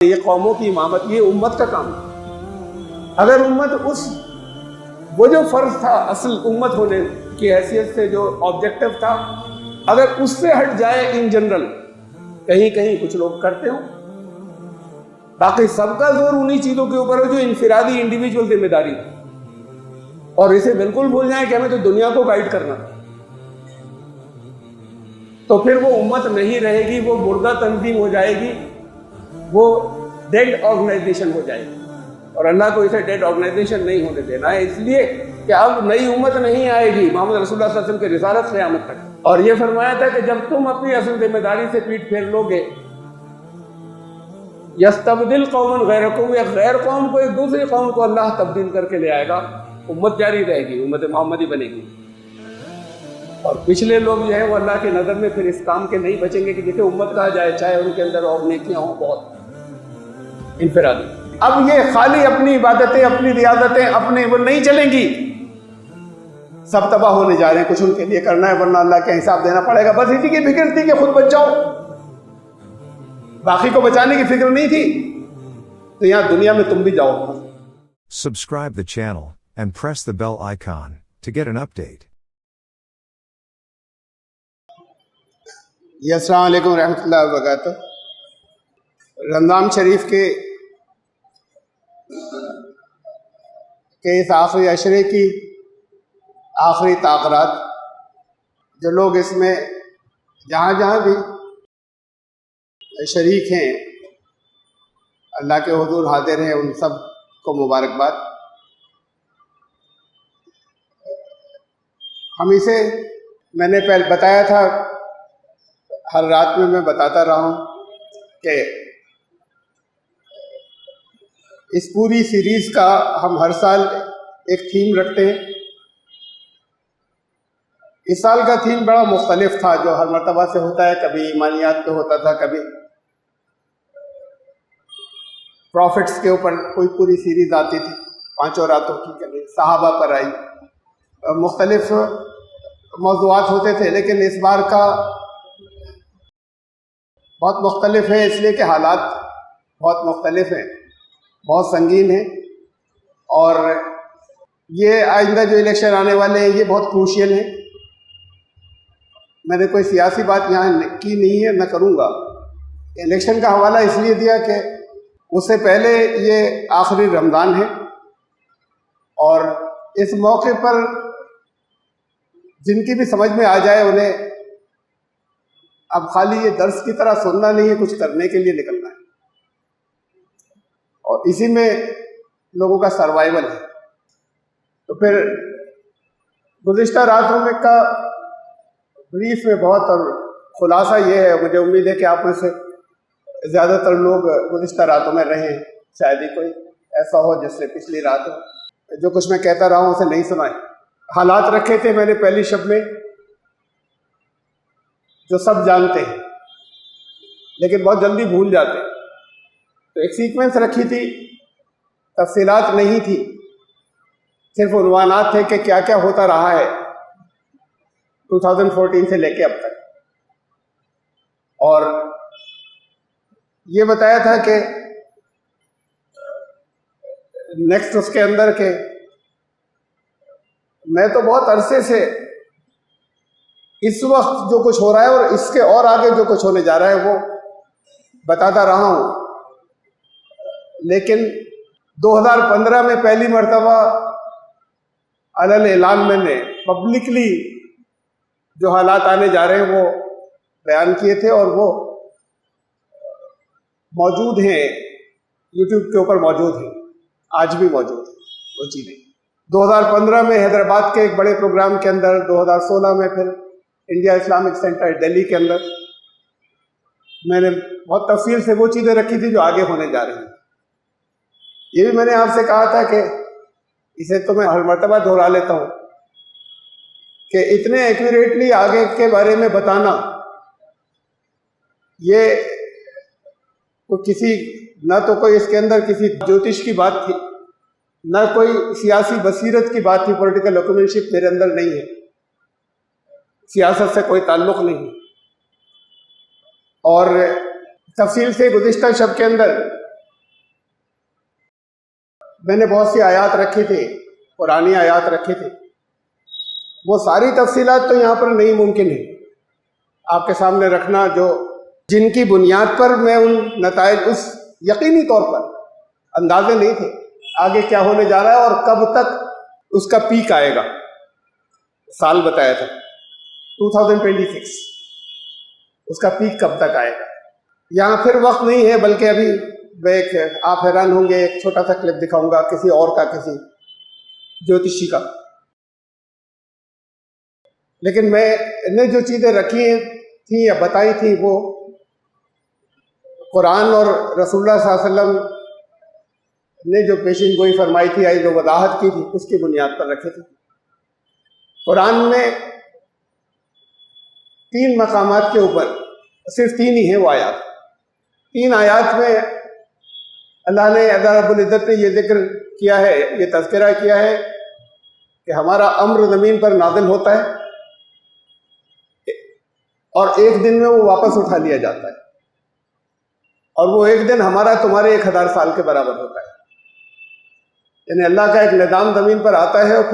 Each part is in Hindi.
ये कौमों की इमामत, ये उम्मत का काम है। अगर उम्मत वो जो फर्ज था असल उम्मत होने की हैसियत से, जो ऑब्जेक्टिव था, अगर उससे हट जाए इन जनरल, कहीं कहीं कुछ लोग करते हो, बाकी सबका जोर उन्हीं चीजों के ऊपर है जो इनफिरादी इंडिविजुअल जिम्मेदारी है, और इसे बिल्कुल भूल जाए कि हमें तो दुनिया को गाइड करना, तो फिर वो उम्मत नहीं रहेगी, वो मुर्दा तंजीम हो जाएगी, वो डेड ऑर्गेनाइजेशन हो जाएगी। और अल्लाह को इसे डेड ऑर्गेनाइजेशन नहीं होने देना है, इसलिए कि अब नई उम्मत नहीं आएगी मोहम्मद रसूलुल्लाह सल्लल्लाहु अलैहि वसल्लम की रिसालत क़यामत तक। और ये फरमाया था कि जब तुम अपनी असल जिम्मेदारी से पीठ फेर लोगे, यस्तबदिल कौमन गैरकुम, या गैर कौम को एक दूसरी कौम को अल्लाह तब्दील करके ले आएगा, उम्मत जारी रहेगी, उम्मत मोहम्मदी बनेगी। और पिछले लोग जो है वो अल्लाह की नज़र में फिर इस काम के नहीं बचेंगे कि जिसे उम्मत कहा जाए, चाहे उनके अंदर और नेकियां हों बहुत इनफिरादी। अब ये खाली अपनी इबादतें, अपनी रियादतें, अपने वो नहीं चलेंगी, सब तबाह होने जा रहे हैं। कुछ उनके लिए करना है, वरना अल्लाह के हिसाब देना पड़ेगा। बस इसी की फिक्र थी कि खुद बच जाओ, बाकी को बचाने की फिक्र नहीं थी, तो यहां दुनिया में तुम भी जाओ। Subscribe the channel and press the bell icon to get an update. अस्सलाम वालेकुम रहमतुल्लाहि व बरकातुहू। रमज़ान शरीफ के इस आखिरी अशरे की आखिरी ताक़रात, जो लोग इसमें जहाँ जहाँ भी शरीक हैं, अल्लाह के हुज़ूर हाज़िर हैं, उन सब को मुबारकबाद। हम इसे, मैंने पहले बताया था, हर रात में मैं बताता रहा हूँ कि इस पूरी सीरीज़ का हम हर साल एक थीम रखते हैं। इस साल का थीम बड़ा मुख्तलिफ था, जो हर मर्तबा से होता है। कभी ईमानियात पे होता था, कभी प्रॉफिट्स के ऊपर कोई पूरी सीरीज़ आती थी, 5 रातों की, कभी सहाबा पर आई, मुख्तलिफ मौज़ूआत होते थे। लेकिन इस बार का बहुत मुख्तलिफ है, इसलिए कि हालात बहुत मुख्तलिफ हैं, बहुत संगीन हैं, और ये आइंदा जो इलेक्शन आने वाले हैं ये बहुत क्रूशियल हैं। मैंने कोई सियासी बात यहाँ की नहीं है, मैं करूँगा। इलेक्शन का हवाला इसलिए दिया कि उससे पहले ये आखिरी रमज़ान है, और इस मौके पर जिनकी भी समझ में आ जाए, उन्हें अब खाली ये दर्स की तरह सुनना नहीं है, कुछ करने के लिए निकलना है, और इसी में लोगों का सर्वाइवल है। तो फिर गुज़िश्ता रातों में का ब्रीफ में बहुत, और खुलासा ये है, मुझे उम्मीद है कि आप में से ज़्यादातर लोग गुज़िश्ता रातों में रहे हैं, शायद ही कोई ऐसा हो जिससे पिछली रात जो कुछ मैं कहता रहा हूँ उसे नहीं सुना है। हालात रखे थे मैंने पहली शब में, जो सब जानते हैं लेकिन बहुत जल्दी भूल जाते हैं। तो एक सीक्वेंस रखी थी, तफसीलात नहीं थी, सिर्फ उन्वानात थे कि क्या क्या होता रहा है 2014 से लेके अब तक। और ये बताया था कि नेक्स्ट उसके अंदर के, मैं तो बहुत अरसे से इस वक्त जो कुछ हो रहा है और इसके और आगे जो कुछ होने जा रहा है वो बताता रहा हूँ, लेकिन 2015 में पहली मर्तबा अलल ऐलान मैंने पब्लिकली जो हालात आने जा रहे हैं वो बयान किए थे, और वो मौजूद हैं, यूट्यूब के ऊपर मौजूद हैं, आज भी मौजूद है वो चीज़ें। 2015 में हैदराबाद के एक बड़े प्रोग्राम के अंदर, 2016 में फिर इंडिया इस्लामिक सेंटर दिल्ली के अंदर, मैंने बहुत तफसील से वो चीज़ें रखी थी जो आगे होने जा रही हैं। ये भी मैंने आपसे कहा था कि इसे तो मैं हर मर्तबा दोहरा लेता हूँ कि इतने एक्यूरेटली आगे के बारे में बताना, ये कोई किसी, न तो कोई इसके अंदर किसी ज्योतिष की बात थी, न कोई सियासी बसीरत की बात थी। पॉलिटिकल डॉक्यूमेंटशिप मेरे अंदर नहीं है, सियासत से कोई ताल्लुक नहीं। और तफसील से गुज़िश्ता शब के अंदर मैंने बहुत सी आयात रखी थी, पुरानी आयात रखी थी, वो सारी तफसीलात तो यहाँ पर नहीं मुमकिन है आपके सामने रखना, जो जिनकी बुनियाद पर मैं उन नताइज उस यकीनी तौर पर अंदाजे नहीं थे आगे क्या होने जा रहा है और कब तक उसका पीक आएगा। साल बताया था 2026, उसका पीक कब तक आएगा। यहाँ फिर वक्त नहीं है, बल्कि अभी मैं आप हैरान होंगे, एक छोटा सा क्लिप दिखाऊंगा किसी और का, किसी ज्योतिषी का। लेकिन मैंने जो चीज़ें रखी थी या बताई थी वो कुरान और रसूलुल्लाह सल्लल्लाहु अलैहि वसल्लम ने जो पेशिन गोई फरमाई थी, आई जो वदाहत की थी, उसकी बुनियाद पर रखे थे। कुरान में 3 मकामात के ऊपर, सिर्फ 3 ही हैं वो आयात, 3 आयात में अल्लाह ने, अल्लाह रब्बुल इज़्ज़त ने ये जिक्र किया है, ये तज़किरा किया है कि हमारा अम्र ज़मीन पर नाज़िल होता है और एक दिन में वो वापस उठा लिया जाता है, और वो एक दिन हमारा तुम्हारे 1000 साल के बराबर होता है। यानी अल्लाह का एक निज़ाम ज़मीन पर आता है और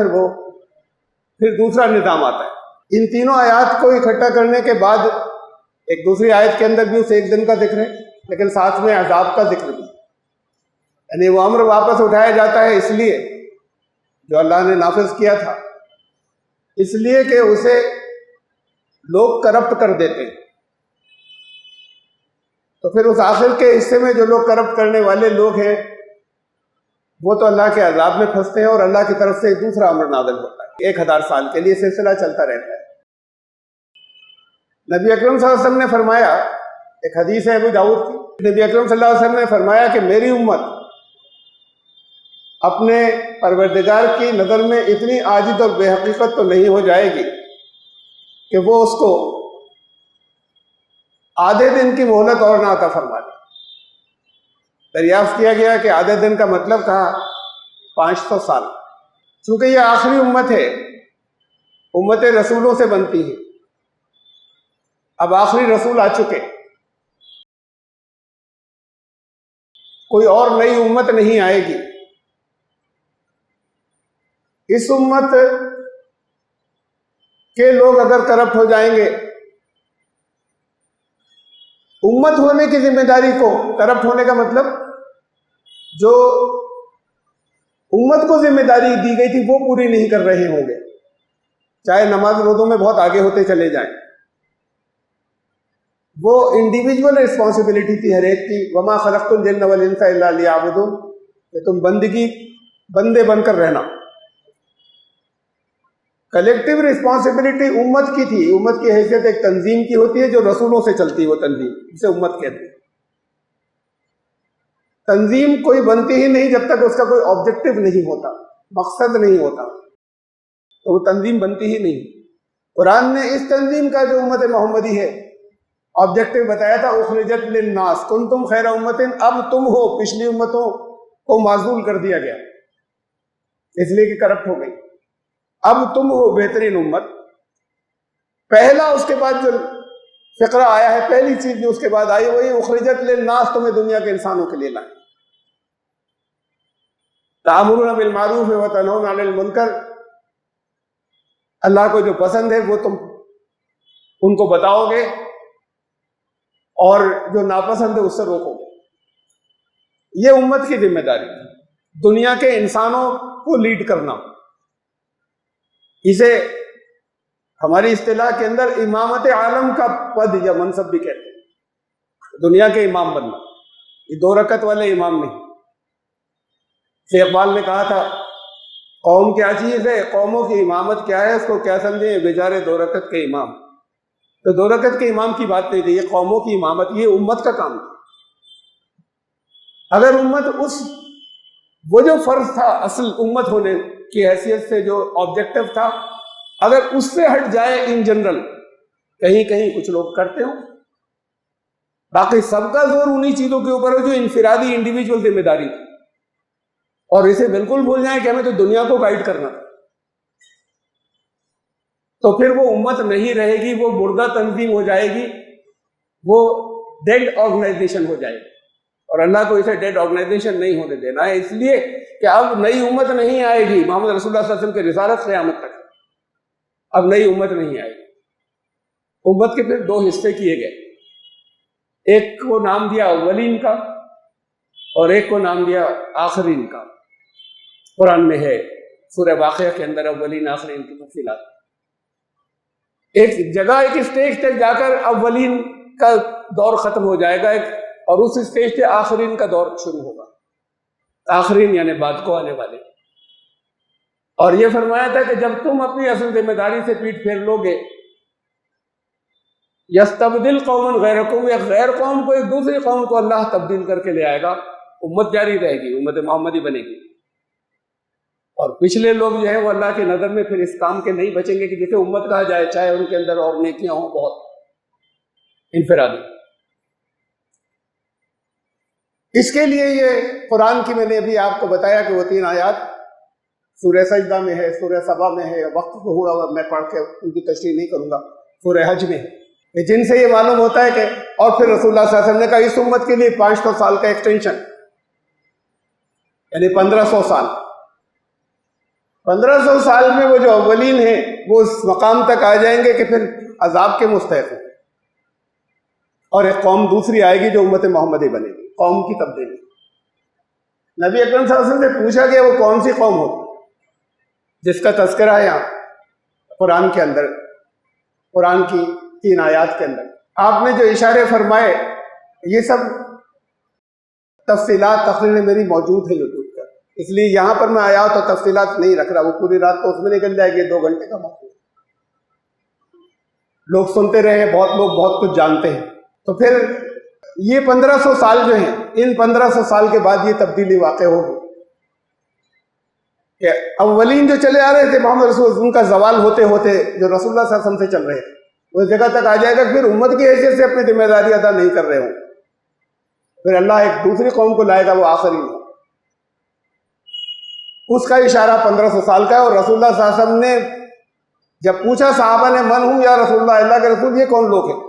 फिर दूसरा निज़ाम आता है। इन तीनों आयात को इकट्ठा करने के बाद एक दूसरी आयत के अंदर भी उस एक दिन का जिक्र है, लेकिन साथ में अज़ाब का जिक्र भी। यानी वो अम्र वापस उठाया जाता है इसलिए, जो अल्लाह ने नाफिज किया था, इसलिए कि उसे लोग करप्ट कर देते हैं। तो फिर उस आखिर के हिस्से में जो लोग करप्ट करने वाले लोग हैं वो तो अल्लाह के अज़ाब में फंसते हैं और अल्लाह की तरफ से दूसरा अम्र नाज़िल होता है। 1000 साल के लिए सिलसिला चलता रहता है। नबी अकरम सल्लल्लाहु अलैहि वसल्लम ने फरमाया, एक हदीस है अबू दाऊद की, नबी अकरम सल्लल्लाहु अलैहि वसल्लम ने फरमाया कि मेरी उम्मत अपने परवरदिगार की नज़र में इतनी आजिज़ और बेहकीकत तो नहीं हो जाएगी कि वो उसको आधे दिन की मोहलत और ना अता फरमा दे। दरियाफ्त किया गया कि आधे दिन का मतलब कहा 500 साल। चूंकि ये आखिरी उम्मत है, उम्मत रसूलों से बनती है, अब आखिरी रसूल आ चुके, कोई और नई उम्मत नहीं आएगी। इस उम्मत के लोग अगर करप्ट हो जाएंगे, उम्मत होने की जिम्मेदारी को, करप्ट होने का मतलब जो उम्मत को जिम्मेदारी दी गई थी वो पूरी नहीं कर रहे होंगे, चाहे नमाज रोज़ों में बहुत आगे होते चले जाएं। वो इंडिविजुअल रिस्पॉन्सिबिलिटी थी हर एक की, वमा खलक़्तुल जिन्न वल इंसा इल्ला लियअबुदून, कि तुम बंदे बनकर रहना। कलेक्टिव रिस्पॉन्सिबिलिटी उम्मत की थी। उम्मत की हैसियत एक तंजीम की होती है जो रसूलों से चलती है, वो तंजीम, जिसे उम्मत कहते हैं। तंजीम कोई बनती ही नहीं जब तक उसका कोई ऑब्जेक्टिव नहीं होता, मकसद नहीं होता, तो वो तंजीम बनती ही नहीं। कुरान ने इस तंजीम का जो उम्मत मोहम्मदी है ऑब्जेक्टिव बताया था, उखरिजत लिन्नास कुंतुम खैरा उम्मतिन, अब तुम हो, पिछली उम्मतों को माजूल कर दिया गया इसलिए कि करप्ट हो गई, अब तुम हो बेहतरीन उम्मत। पहला उसके बाद जो फिक्रा आया है, पहली चीज जो उसके बाद आई वही उखरिजत लिन्नास, तुम्हें दुनिया के इंसानों के लिए लाए। तामुरुना बिल मारूफ व तनहौना अनिल मुनकर, अल्लाह को जो पसंद है वो तुम उनको बताओगे और जो नापसंद है उससे रोकोगे। ये उम्मत की जिम्मेदारी, दुनिया के इंसानों को लीड करना। इसे हमारी इस्तिलाह के अंदर इमामत आलम का पद या मनसब भी कहते हैं, दुनिया के इमाम बनना। ये 2 रकत वाले इमाम नहीं। शेख इकबाल ने कहा था, कौम क्या चीज है, कौमों की इमामत क्या है, उसको क्या समझे बेचारे 2 रकत के इमाम। तो 2 रकत के इमाम की बात नहीं थी, ये कौमों की इमामत, ये उम्मत का काम था। अगर उम्मत वो जो फर्ज था असल उम्मत होने की हैसियत से, जो ऑब्जेक्टिव था, अगर उससे हट जाए इन जनरल, कहीं कहीं कुछ लोग करते हो, बाकी सबका जोर उन्हीं चीजों के ऊपर है जो इनफिरादी इंडिविजुअल जिम्मेदारी थी, और इसे बिल्कुल भूल जाए कि हमें तो दुनिया को गाइड करना था, तो फिर वो उम्मत नहीं रहेगी, वो मुर्दा तंजीम हो जाएगी, वो डेड ऑर्गेनाइजेशन हो जाएगी। और अल्लाह को इसे डेड ऑर्गेनाइजेशन नहीं होने देना है, इसलिए कि अब नई उम्मत नहीं आएगी। मोहम्मद रसूलुल्लाह सल्लल्लाहु अलैहि वसल्लम की रिसालत क़यामत तक, अब नई उम्मत नहीं आएगी। उम्मत के फिर दो हिस्से किए गए, एक को नाम दिया अव्वलीन का और एक को नाम दिया आखिरीन का। कुरान में है, सूरह वाक़िया के अंदर अव्वलीन आखिरीन की तफसीलात। एक जगह, एक स्टेज तक जाकर अव्वलीन का दौर खत्म हो जाएगा और उस स्टेज से आखिरीन का दौर शुरू होगा। आखिरीन यानी बाद को आने वाले। और यह फरमाया था कि जब तुम अपनी असल जिम्मेदारी से पीठ फेर लोगे, यस्तबदिल कौमन गैरकुम, या गैर कौम को एक दूसरी कौम को अल्लाह तब्दील करके ले आएगा, उम्मत जारी रहेगी, उम्मत मोहम्मदी बनेगी। और पिछले लोग जो है वो अल्लाह की नज़र में फिर इस काम के नहीं बचेंगे कि जिसे उम्मत कहा जाए, चाहे उनके अंदर और नेकियां हों बहुत इनफरादी। इसके लिए ये कुरान की मैंने अभी आपको बताया कि वो 3 आयात सूरह सजदा में है, सूरह सबा में है, वक्त को हुआ मैं पढ़ के उनकी तशरीह नहीं करूंगा, सूरह हज में है, जिनसे ये मालूम होता है कि और फिर रसूलुल्लाह सल्लल्लाहु अलैहि वसल्लम ने कहा इस उम्मत के लिए 500 साल का एक्सटेंशन, यानी 1500 साल। 1500 साल में वो जो अव्वलीन है वो उस मकाम तक आ जाएंगे कि फिर अजाब के मुस्तहिक हैं, और एक कौम दूसरी आएगी जो उम्मत मोहम्मदी बनेगी, कौम की तब्दीली। नबी अकरम सल्लल्लाहु अलैहि वसल्लम से पूछा गया वो कौन सी कौम होगी जिसका तज़किरा है यहाँ कुरान के अंदर, कुरान की 3 आयात के अंदर। आपने जो इशारे फरमाए ये सब तफसीलात तकरीर में मेरी मौजूद है यूट्यूब पर, इसलिए यहाँ पर मैं आयात और तफसीलात नहीं रख रहा, वो पूरी रात तो उसमें निकल जाएगी, 2 घंटे का मौजूद। लोग सुनते रहे, बहुत लोग बहुत कुछ जानते हैं। तो फिर ये 1500 साल जो हैं, इन 1500 साल के बाद ये तब्दीली वाक़ होगी कि अव्वलीन जो चले आ रहे थे मोहम्मद रसूल, उनका जवाल होते होते जो रसूलुल्लाह सल्लल्लाहु अलैहि वसल्लम से चल रहे थे उस जगह तक आ जाएगा, फिर उम्मत की हैसियत से अपनी जिम्मेदारी अदा नहीं कर रहे हों, फिर अल्लाह एक दूसरी कौम को लाएगा, वो आखिरी हो। उसका इशारा 1500 साल का है। और रसूलुल्लाह सल्लल्लाहु अलैहि वसल्लम ने जब पूछा सहाबा ने, मन हूं या रसूलुल्लाह, अल्लाह के रसूल ये कौन लोग हैं,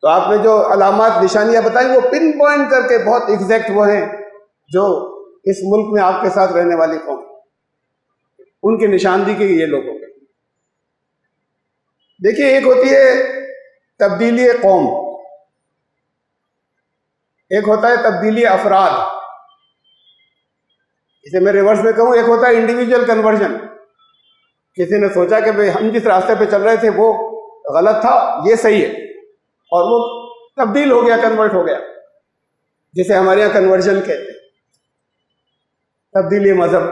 तो आपने जो अलामात निशानियां बताई वो पिन पॉइंट करके बहुत एग्जैक्ट वो हैं जो इस मुल्क में आपके साथ रहने वाली कौम, उनकी निशानदी के ये लोग हो गए। देखिए, एक होती है तब्दीली कौम, एक होता है तब्दीली अफराद। इसे मैं रिवर्स में कहूं, एक होता है इंडिविजुअल कन्वर्जन। किसी ने सोचा कि भाई हम जिस रास्ते पे चल रहे थे वो गलत था, ये सही है, और वो तब्दील हो गया, कन्वर्ट हो गया, जिसे हमारे यहाँ कन्वर्जन कहते हैं, तब्दीली मजहब।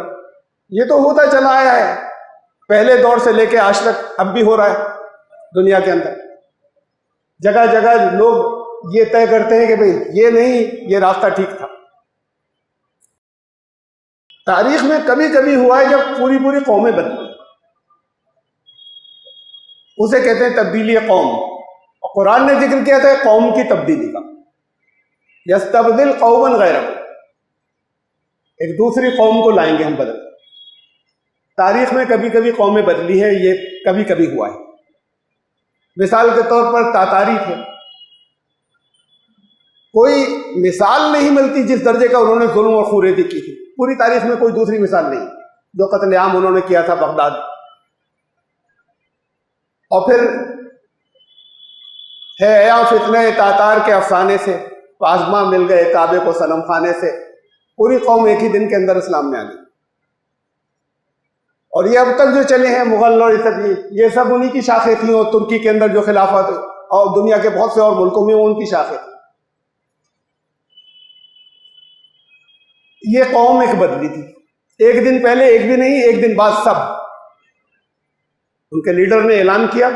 ये तो होता चला आया है पहले दौर से लेके आज तक, अब भी हो रहा है दुनिया के अंदर। जगह जगह लोग ये तय करते हैं कि भाई ये नहीं, ये रास्ता ठीक था। तारीख में कभी कभी हुआ है जब पूरी पूरी कौमें बदली, उसे कहते हैं तब्दीली कौम। और कुरान ने जिक्र किया था कौम की तब्दीली का, यस्तबदिल कौमन गैरकुम, एक दूसरी कौम को लाएंगे हम बदल। तारीख में कभी कभी कौमें बदली है, ये कभी कभी हुआ है। मिसाल के तौर पर तातारी थे, कोई मिसाल नहीं मिलती जिस दर्जे का उन्होंने जुल्म और खूरेदी की थी, पूरी तारीख में कोई दूसरी मिसाल नहीं जो कत्लेआम उन्होंने किया था बगदाद। और फिर है या फितने तातार के अफसाने से पासमा मिल गए काबे को सनम खाने से, पूरी कौम एक ही दिन के अंदर इस्लाम में आ गई। और ये अब तक जो चले हैं मुगल और ये सब उन्हीं की शाखें थी। और तुर्की के अंदर जो खिलाफत और दुनिया के बहुत से और मुल्कों में उनकी शाखें थी। ये कौम एक बदली थी, एक दिन पहले, एक दिन नहीं, एक दिन बाद सब, उनके लीडर ने ऐलान किया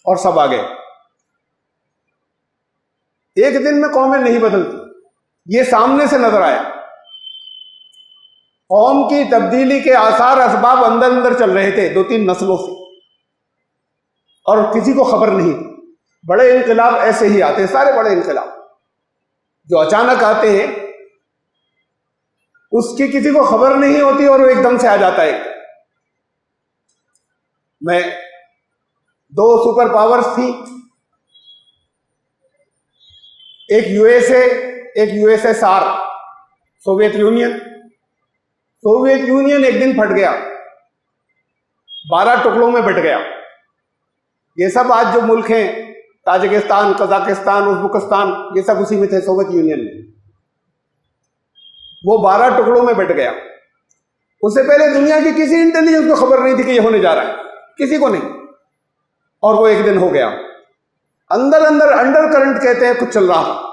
और सब आ गए। एक दिन में कौमें नहीं बदलती, ये सामने से नजर आया। कौम की तब्दीली के आसार असबाब अंदर अंदर चल रहे थे 2-3 नस्लों से, और किसी को खबर नहीं थी। बड़े इनकलाब ऐसे ही आते हैं, सारे बड़े इनकलाब जो अचानक आते हैं, उसकी किसी को खबर नहीं होती और वो एकदम से आ जाता है। मैं 2 सुपर पावर्स थी, एक यूएसए एक यूएसएसआर, सोवियत यूनियन एक दिन फट गया, 12 टुकड़ों में बट गया। ये सब आज जो मुल्क हैं, ताजिकिस्तान, कजाकिस्तान, उज्बेकिस्तान, ये सब उसी में थे, सोवियत यूनियन में। वो 12 टुकड़ों में बट गया। उससे पहले दुनिया की किसी इंटेलिजेंस को खबर नहीं थी कि ये होने जा रहा है, किसी को नहीं। और वो एक दिन हो गया। अंदर अंडर करंट कहते हैं, कुछ चल रहा था,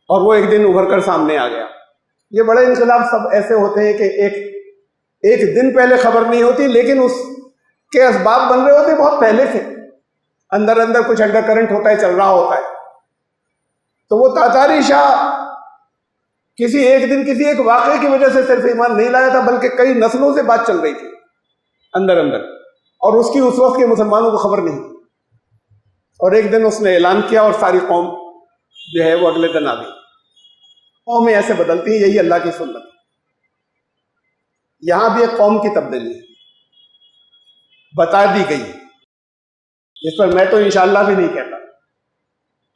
और वो एक दिन उभर कर सामने आ गया। ये बड़े इनकलाब सब ऐसे होते हैं कि एक दिन पहले खबर नहीं होती, लेकिन उसके असबाब बन रहे होते बहुत पहले से। अंदर कुछ अंडर करंट होता है, चल रहा होता है। तो वो तातारी शाह किसी एक दिन किसी एक वाक़े की वजह से सिर्फ ईमान नहीं लाया था, बल्कि कई नस्लों से बात चल रही थी अंदर, और उसकी उस वक्त के मुसलमानों को खबर नहीं। और एक दिन उसने ऐलान किया और सारी कौम जो है वो अगले दिन आ गई। कौमें ऐसे बदलती हैं, यही अल्लाह की सुन्नत है। यहां भी एक कौम की तब्दीली बता दी गई, इस पर मैं तो इंशाअल्लाह भी नहीं कहता,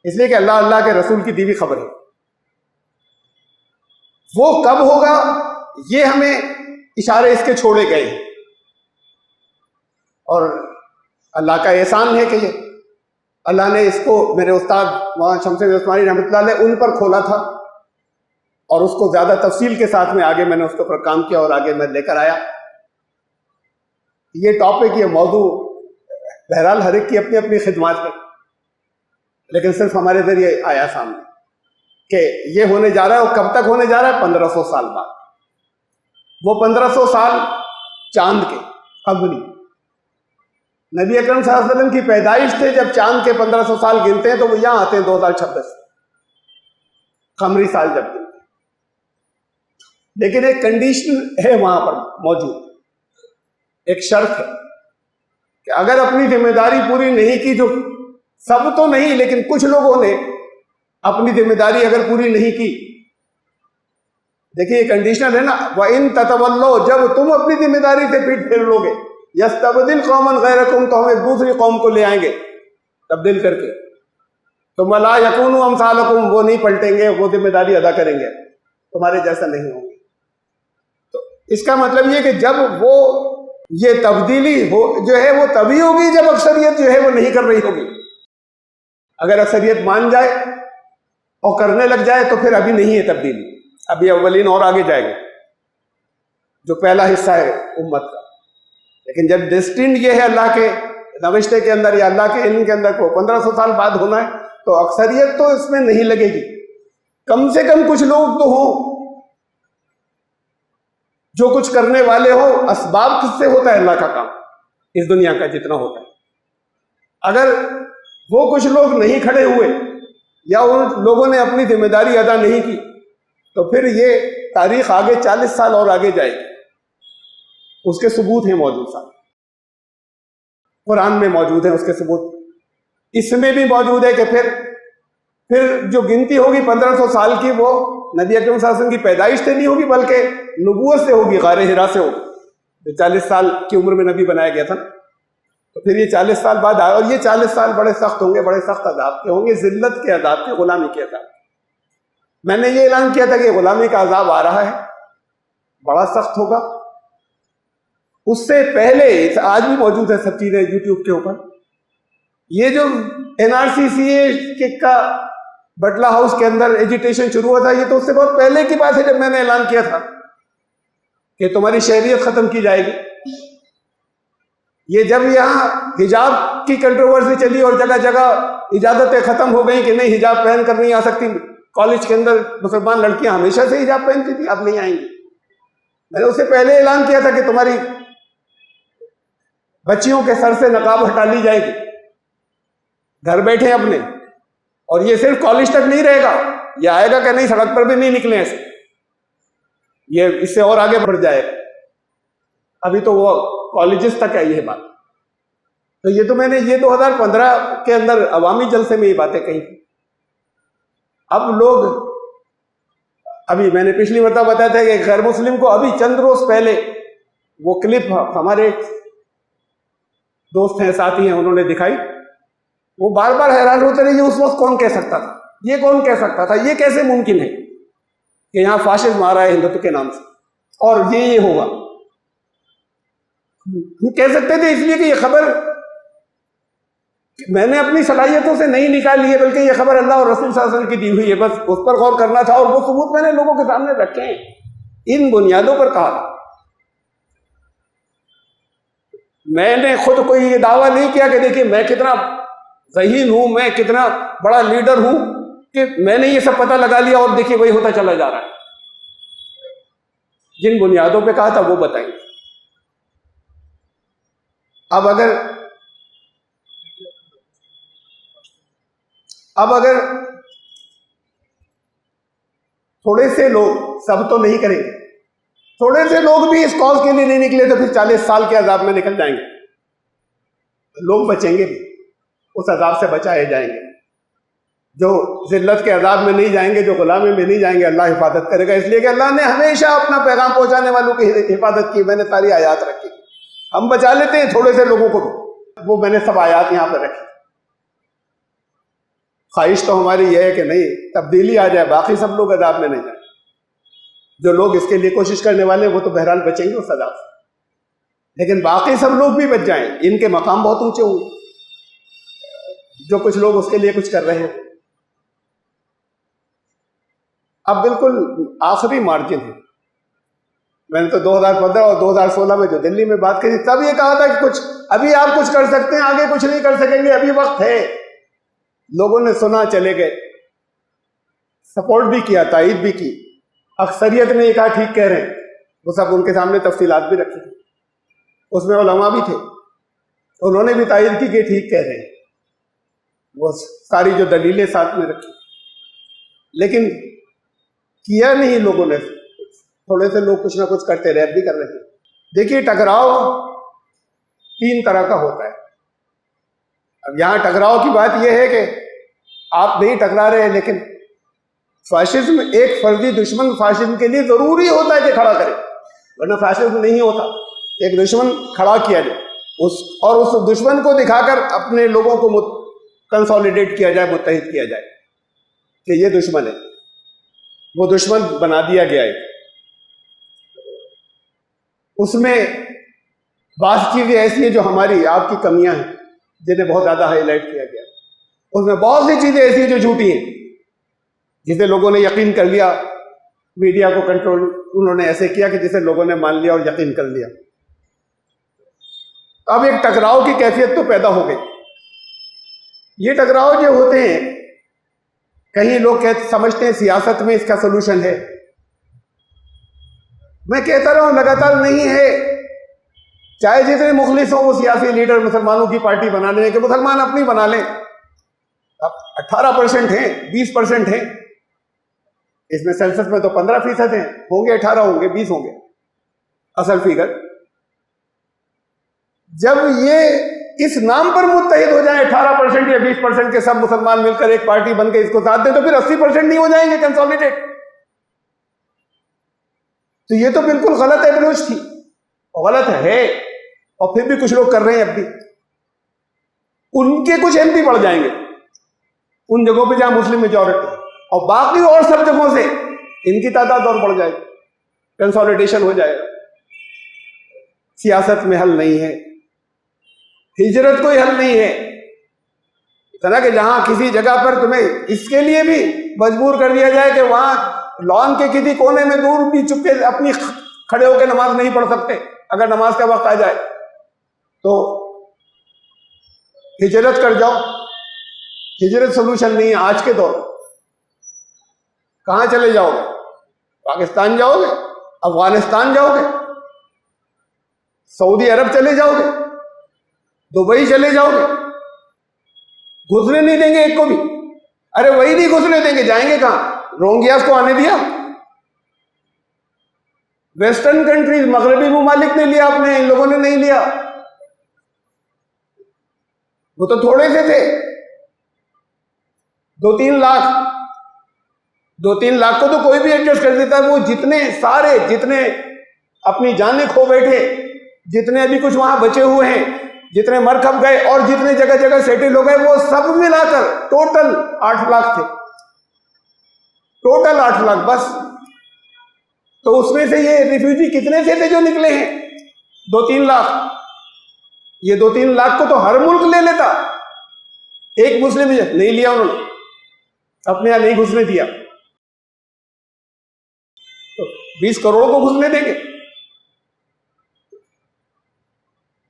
इसलिए कि अल्लाह अल्लाह के रसूल की दी हुई खबर है। वो कब होगा ये हमें इशारे इसके छोड़े गए हैं, और अल्लाह का एहसान है कि ये अल्लाह ने इसको मेरे उस्ताद मौलाना शमशेद उस्मानी रहमतुल्लाह अलैह उन पर खोला था, और उसको ज्यादा तफसील के साथ में आगे मैंने उसके ऊपर काम किया और आगे मैं लेकर आया। ये टॉपिक, ये मौजू बहरहाल हर एक की अपनी अपनी खिदमत है, लेकिन सिर्फ हमारे जरिए आया सामने कि ये होने जा रहा है। और कब तक होने जा रहा है? 1500 साल बाद। वो 1500 साल चांद के कबली नबी अकरम सल्लल्लाहु अलैहि वसल्लम की पैदाइश थे। जब चांद के 1500 साल गिनते हैं तो वो यहां आते हैं 2026 कमरी साल जब गिनते हैं। लेकिन एक कंडीशन है वहां पर मौजूद, एक शर्त है कि अगर अपनी जिम्मेदारी पूरी नहीं की, जो सब तो नहीं लेकिन कुछ लोगों ने अपनी जिम्मेदारी अगर पूरी नहीं की, देखिए कंडीशनल है ना, वह इन ततवल्लो, जब तुम अपनी जिम्मेदारी से पीठ फेर लोगे, यस्तबदिल कौमन गैरकुम, तो हम एक दूसरी कौम को ले आएंगे तब्दील करके, तो मला यकूनु अमसालकुम, वो नहीं पलटेंगे, वो जिम्मेदारी अदा करेंगे, तुम्हारे जैसा नहीं होंगे। तो इसका मतलब ये कि जब वो ये तब्दीली हो जो है वो तभी होगी जब अक्सरियत जो है वो नहीं कर रही होगी। अगर अक्सरियत मान जाए और करने लग जाए तो फिर अभी नहीं है तब्दीली, अभी अव्वलीन और आगे जाएंगे, जो पहला हिस्सा है उम्मत का। लेकिन जब डेस्टिन ये है अल्लाह के नविश्ते के अंदर या अल्लाह के इल्म के अंदर को 1500 साल बाद होना है, तो अक्सरियत तो इसमें नहीं लगेगी। कम से कम कुछ लोग तो हों जो कुछ करने वाले हो। असबाब किससे होता है? अल्लाह का काम, इस दुनिया का जितना होता है। अगर वो कुछ लोग नहीं खड़े हुए या उन लोगों ने अपनी जिम्मेदारी अदा नहीं की, तो फिर ये तारीख आगे 40 साल और आगे जाएगी। उसके सबूत हैं मौजूद, साहब कुरान में मौजूद है उसके सबूत, इसमें भी मौजूद है कि फिर जो गिनती होगी 1500 साल की, वो नबी अकरम सल्लल्लाहु अलैहि वसल्लम की पैदाइश से नहीं होगी, बल्कि नबूवत से होगी, गारे हिरा से होगी। जो 40 साल की उम्र में नबी बनाया गया था, तो फिर ये 40 साल बाद आए, और ये 40 साल बड़े सख्त होंगे, बड़े सख्त अजाब के होंगे, जिल्लत के अजाब के, गुलामी के अजाब। मैंने ये ऐलान किया था कि गुलामी का अजाब आ रहा है, बड़ा सख्त होगा। उससे पहले आज भी मौजूद है सब चीजें यूट्यूब के ऊपर। ये जो NRC का बटला हाउस के अंदर एजिटेशन शुरू हुआ था, ये तो उससे बहुत पहले की बात है, जब मैंने ऐलान किया था कि तुम्हारी शहरियत खत्म की जाएगी। ये जब यहाँ हिजाब की कंट्रोवर्सी चली और जगह जगह इजाजतें खत्म हो गई कि नहीं हिजाब पहन कर नहीं आ सकती, कॉलेज के अंदर मुसलमान लड़कियां हमेशा से हिजाब पहनती थी, अब नहीं आएंगी। मैंने उससे पहले ऐलान किया था कि तुम्हारी बच्चियों के सर से नकाब हटा ली जाएगी, घर बैठे अपने। और ये सिर्फ कॉलेज तक नहीं रहेगा, ये आएगा कि नहीं सड़क पर भी नहीं निकले ऐसे, ये इससे और आगे बढ़ जाएगा। अभी तो वो कॉलेजेस तक है ये बात। तो ये तो मैंने ये 2015 के अंदर अवामी जलसे में ये बातें कही थी। अब लोग, अभी मैंने पिछली मरतबा बताया था कि गैर मुस्लिम को अभी चंद रोज पहले वो क्लिप हमारे दोस्त हैं, साथी हैं, उन्होंने दिखाई। वो बार बार हैरान होते रहे, उस वक्त कौन कह सकता था ये कौन कह सकता था? ये कैसे मुमकिन है कि यहाँ फाशिज्म आ रहा है हिंदुत्व के नाम से और ये होगा? हम कह सकते थे इसलिए कि ये खबर मैंने अपनी सलाहियतों से नहीं निकाली है, बल्कि ये खबर अल्लाह और रसूल सल्लल्लाहु अलैहि वसल्लम की दी हुई है, बस उस पर गौर करना था और वो सबूत मैंने लोगों के सामने रखे हैं, इन बुनियादों पर कहा। मैंने खुद कोई ये दावा नहीं किया कि देखिए मैं कितना ज़हीन हूं, मैं कितना बड़ा लीडर हूं कि मैंने ये सब पता लगा लिया और देखिए वही होता चला जा रहा है। जिन बुनियादों पे कहा था वो बताएंगे। अब अगर थोड़े से लोग, सब तो नहीं करेंगे, थोड़े से लोग भी इस कॉज के लिए नहीं निकले तो फिर 40 साल के अजाब में निकल जाएंगे। लोग बचेंगे भी, उस अजाब से बचाए जाएंगे। जो जिल्लत के अजाब में नहीं जाएंगे, जो गुलामी में नहीं जाएंगे, अल्लाह हिफाजत करेगा। इसलिए कि अल्लाह ने हमेशा अपना पैगाम पहुंचाने वालों की हिफाजत की। मैंने सारी आयात रखी, हम बचा लेते हैं थोड़े से लोगों को भी, वो मैंने सब आयात यहां पर रखी। ख्वाहिश तो हमारी यह है कि नहीं तब्दीली आ जाए, बाकी सब लोग अजाब में नहीं जाए। जो लोग इसके लिए कोशिश करने वाले हैं वो तो बहरहाल बचेंगे उस अजाब से, लेकिन बाकी सब लोग भी बच जाएं। इनके मकाम बहुत ऊंचे होंगे जो कुछ लोग उसके लिए कुछ कर रहे हैं। अब बिल्कुल आखिरी मार्जिन है। मैंने तो 2015 और 2016 में जो दिल्ली में बात करी तब ये कहा था कि कुछ अभी आप कुछ कर सकते हैं, आगे कुछ नहीं कर सकेंगे, अभी वक्त है। लोगों ने सुना, चले गए, सपोर्ट भी किया, तायद भी की। अक्सरियत ने कहा ठीक कह रहे हैं, वो सब उनके सामने तफसीलात भी रखी थी, उसमें उलमा भी थे, उन्होंने भी तायद की कि ठीक कह रहे हैं, वो सारी जो दलीलें साथ में रखी। लेकिन किया नहीं लोगों ने, थोड़े से लोग कुछ ना कुछ करते रहे, भी कर रहे थे। देखिए टकराव 3 तरह का होता है। अब यहां टकराव की बात यह है कि आप नहीं टकरा रहे हैं, लेकिन फाशिज्म एक फर्जी दुश्मन फाशिज्म के लिए जरूरी होता है कि खड़ा करे, वरना फाशिज्म नहीं होता। एक दुश्मन खड़ा किया जाए और उस दुश्मन को दिखाकर अपने लोगों को कंसोलिडेट किया जाए, मुत्तहिद किया जाए कि ये दुश्मन है, वो दुश्मन बना दिया गया है। उसमें बात चीजें ऐसी है जो हमारी आपकी कमियां हैं, जिन्हें बहुत ज्यादा हाईलाइट किया गया। उसमें बहुत सी चीजें ऐसी हैं जो झूठी हैं, जिसे लोगों ने यकीन कर लिया। मीडिया को कंट्रोल उन्होंने ऐसे किया कि जिसे लोगों ने मान लिया और यकीन कर लिया। अब एक टकराव की कैफियत तो पैदा हो गई। ये टकराव जो होते हैं, कहीं लोग समझते हैं सियासत में इसका सोल्यूशन है। मैं कहता रहा हूं लगातार नहीं है। चाहे जितने मुखलिस हो वो सियासी लीडर मुसलमानों की पार्टी बना लें, कि मुसलमान अपनी बना लें। अब 18% हैं, 20% हैं, इसमें सेंसस में तो 15% हैं, होंगे 18 होंगे 20 होंगे असल फिगर। जब ये इस नाम पर मुत्तहिद हो जाए 18% या 20% के सब मुसलमान मिलकर एक पार्टी बनकर इसको साथ दें, तो फिर 80% नहीं हो जाएंगे कंसोलिडेट। तो ये तो बिल्कुल गलत अप्रोच थी, गलत है, और फिर भी कुछ लोग कर रहे हैं। अब भी उनके कुछ एमपी बढ़ जाएंगे उन जगहों पे जहां मुस्लिम मेजॉरिटी, और बाकी और सब जगहों से इनकी तादाद और बढ़ जाएगी, कंसोलिडेशन हो जाएगा। सियासत में हल नहीं है, हिजरत कोई हल नहीं है। इतना कि जहां किसी जगह पर तुम्हें इसके लिए भी मजबूर कर दिया जाए कि वहां लॉन के किसी कोने में दूर भी चुपके अपनी खड़े होकर नमाज नहीं पढ़ सकते, अगर नमाज का वक्त आ जाए तो हिजरत कर जाओ। हिजरत सोल्यूशन नहीं है आज के दौर। कहां चले जाओगे? पाकिस्तान जाओगे, अफगानिस्तान जाओगे, सऊदी अरब चले जाओगे, दुबई चले जाओगे, घुसने नहीं देंगे एक को भी। अरे वही नहीं घुसने देंगे, जाएंगे कहां? रोहिंग्यास को आने दिया? वेस्टर्न कंट्रीज, मगरबी मुमालिक ने लिया, अपने इन लोगों ने नहीं लिया। वो तो थोड़े से थे, 2-3 लाख को तो कोई भी एडजस्ट कर देता है। वो जितने अपनी जानें खो बैठे, जितने अभी कुछ वहां बचे हुए हैं, जितने मर खप गए और जितने जगह जगह सेटल हो गए, वो सब मिलाकर टोटल 8 लाख थे। टोटल 8 लाख बस। तो उसमें से ये रिफ्यूजी कितने थे जो निकले हैं? 2-3 लाख। ये 2-3 लाख को तो हर मुल्क ले लेता, एक मुस्लिम नहीं लिया उन्होंने, अपने यहां नहीं घुसने दिया। तो 20 करोड़ को घुसने देंगे,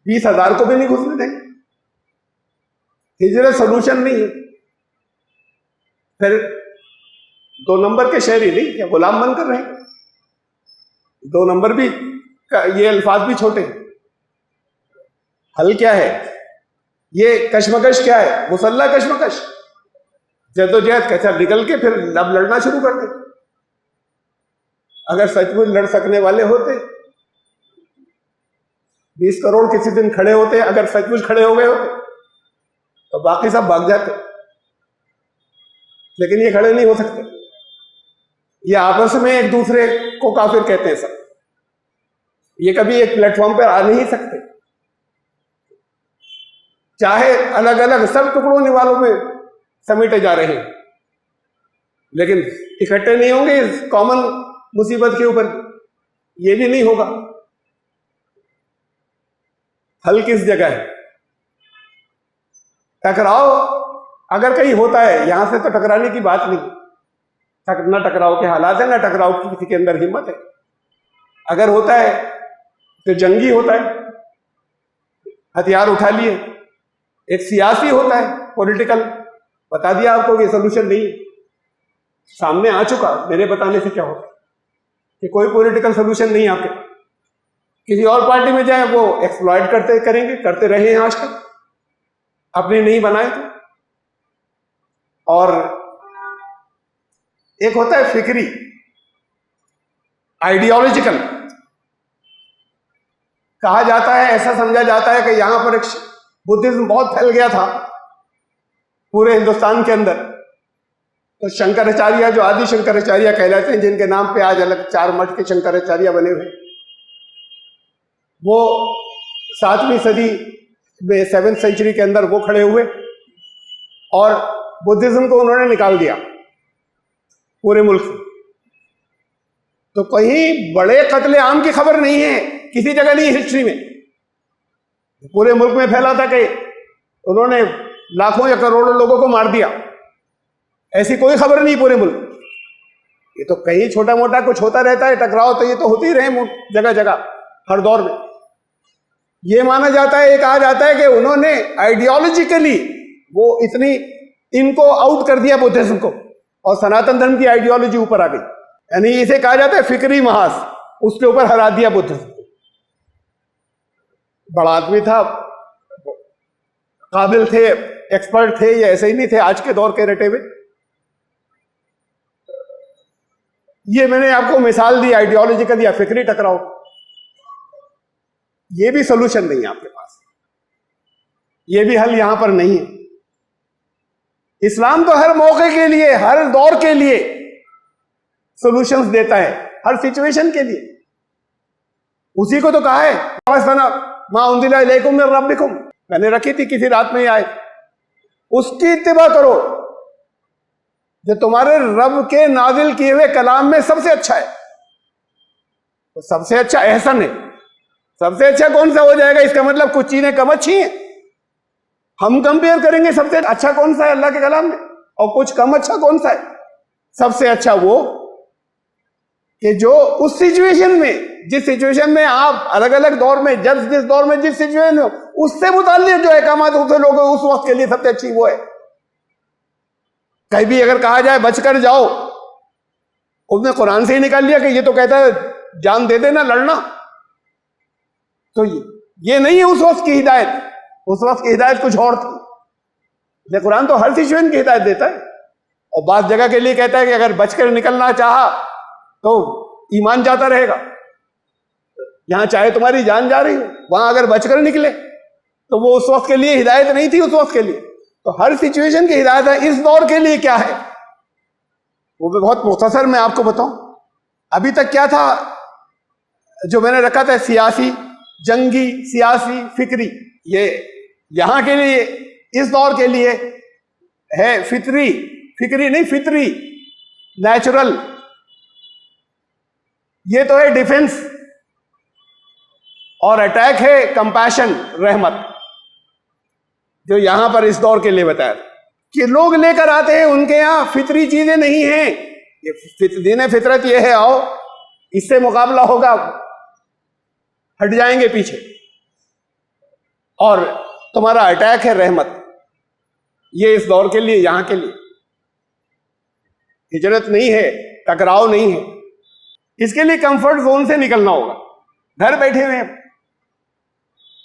20,000 को भी नहीं घुसने देंगे। हिजरत सोल्यूशन नहीं है। फिर 2 नंबर के शहरी नहीं क्या गुलाम बनकर रहे? 2 नंबर भी ये अल्फाज भी छोटे हैं। हल क्या है? ये कश्मकश क्या है? मुसल्ला कश्मकश, जद्दोजहद कैसा निकल के फिर अब लड़ना शुरू कर दे। अगर सचमुच लड़ सकने वाले होते, 20 करोड़ किसी दिन खड़े होते, अगर सचमुच खड़े हो गए होते तो बाकी सब भाग जाते, लेकिन ये खड़े नहीं हो सकते। ये आपस में एक दूसरे को काफिर कहते हैं सब। ये कभी एक प्लेटफॉर्म पर आ नहीं सकते, चाहे अलग अलग सब टुकड़ों निवालों में समेटे जा रहे हैं, लेकिन इकट्ठे नहीं होंगे इस कॉमन मुसीबत के ऊपर। ये भी नहीं होगा। हल किस जगह है? टकराव अगर कहीं होता है, यहां से तो टकराने की बात नहीं, ना टकराव के हालात है, ना टकराव की किसी के अंदर हिम्मत है। अगर होता है तो जंगी होता है, हथियार उठा लिए। एक सियासी होता है, पॉलिटिकल। बता दिया आपको कि सोल्यूशन नहीं है, सामने आ चुका। मेरे बताने से क्या होता है कि कोई पॉलिटिकल सोल्यूशन नहीं आपके। किसी और पार्टी में जाए, वो एक्सप्लॉइट करते रहे हैं आज तक, अपने नहीं बनाए तो। और एक होता है फिक्री, आइडियोलॉजिकल। कहा जाता है, ऐसा समझा जाता है कि यहां पर एक बुद्धिज्म बहुत फैल गया था पूरे हिंदुस्तान के अंदर। तो शंकराचार्य, जो आदि शंकराचार्य कहलाते हैं, जिनके नाम पे आज अलग 4 मठ के शंकराचार्य बने हुए, वो 7वीं सदी में 7th सेंचुरी के अंदर वो खड़े हुए और बुद्धिज्म को उन्होंने निकाल दिया पूरे मुल्क से। तो कहीं बड़े कत्ले आम की खबर नहीं है, किसी जगह नहीं हिस्ट्री में। पूरे मुल्क में फैला था कि उन्होंने लाखों या करोड़ों लोगों को मार दिया, ऐसी कोई खबर नहीं पूरे मुल्क। ये तो कहीं छोटा मोटा कुछ होता रहता है टकराव, तो ये तो होते ही रहे जगह जगह हर दौर में। ये माना जाता है, ये कहा जाता है कि उन्होंने आइडियोलॉजिकली वो इतनी इनको आउट कर दिया बुद्धिज्म को, और सनातन धर्म की आइडियोलॉजी ऊपर आ गई। यानी इसे कहा जाता है फिक्री महास, उसके ऊपर हरा दिया बुद्धिज्म को। बड़ा आदमी था, काबिल थे, एक्सपर्ट थे, ये ऐसे ही नहीं थे आज के दौर के रटे हुए। ये मैंने आपको मिसाल दी आइडियोलॉजिकल या फिक्री टकराव। ये भी सोल्यूशन नहीं है आपके पास, ये भी हल यहां पर नहीं है। इस्लाम तो हर मौके के लिए, हर दौर के लिए सॉल्यूशंस देता है, हर सिचुएशन के लिए। उसी को तो कहा है मा उन्जिला इलैकुम मिन रब्बिकुम, मैंने रखी थी किसी रात में आए, उसकी इत्तिबा करो जो तुम्हारे रब के नाजिल किए हुए कलाम में सबसे अच्छा है। तो सबसे अच्छा एहसन है, सबसे अच्छा कौन सा हो जाएगा? इसका मतलब कुछ चीजें कम अच्छी हैं, हम कंपेयर करेंगे सबसे अच्छा कौन सा है अल्लाह के कलाम में, और कुछ कम अच्छा कौन सा है। सबसे अच्छा वो कि जो उस सिचुएशन में, जिस सिचुएशन में आप अलग अलग दौर में, जब जिस दौर में जिस सिचुएशन में, उससे मुताल्लिक़ जो अहकामात उसे लोग उस वक्त के लिए सबसे अच्छी वो है। कहीं भी अगर कहा जाए बचकर जाओ, उसने कुरान से ही निकाल लिया कि ये तो कहता है जान दे देना, लड़ना। तो ये नहीं है उस वक्त की हिदायत, उस वक्त की हिदायत कुछ और थी। लेकिन कुरान तो हर सिचुएशन की हिदायत देता है, और बात जगह के लिए कहता है कि अगर बचकर निकलना चाहा तो ईमान जाता रहेगा। यहां चाहे तुम्हारी जान जा रही हो, वहां अगर बचकर निकले तो वो उस वक्त के लिए हिदायत नहीं थी, उस वक्त के लिए। तो हर सिचुएशन की हिदायत है। इस दौर के लिए क्या है वो भी बहुत मुख्तसर मैं आपको बताऊं। अभी तक क्या था जो मैंने रखा था, सियासी, जंगी, सियासी, फिक्री। ये यहां के लिए, इस दौर के लिए है फिक्री नहीं फितरी। नेचुरल, ये तो है डिफेंस, और अटैक है कंपैशन, रहमत, जो यहां पर इस दौर के लिए बताया कि लोग लेकर आते हैं उनके यहां फितरी चीजें नहीं हैं। ये दीन फितरत ये है, आओ इससे मुकाबला होगा, हट जाएंगे पीछे, और तुम्हारा अटैक है रहमत, ये इस दौर के लिए, यहां के लिए हिजरत नहीं है, टकराव नहीं है। इसके लिए कंफर्ट जोन से निकलना होगा, घर बैठे हुए हैं।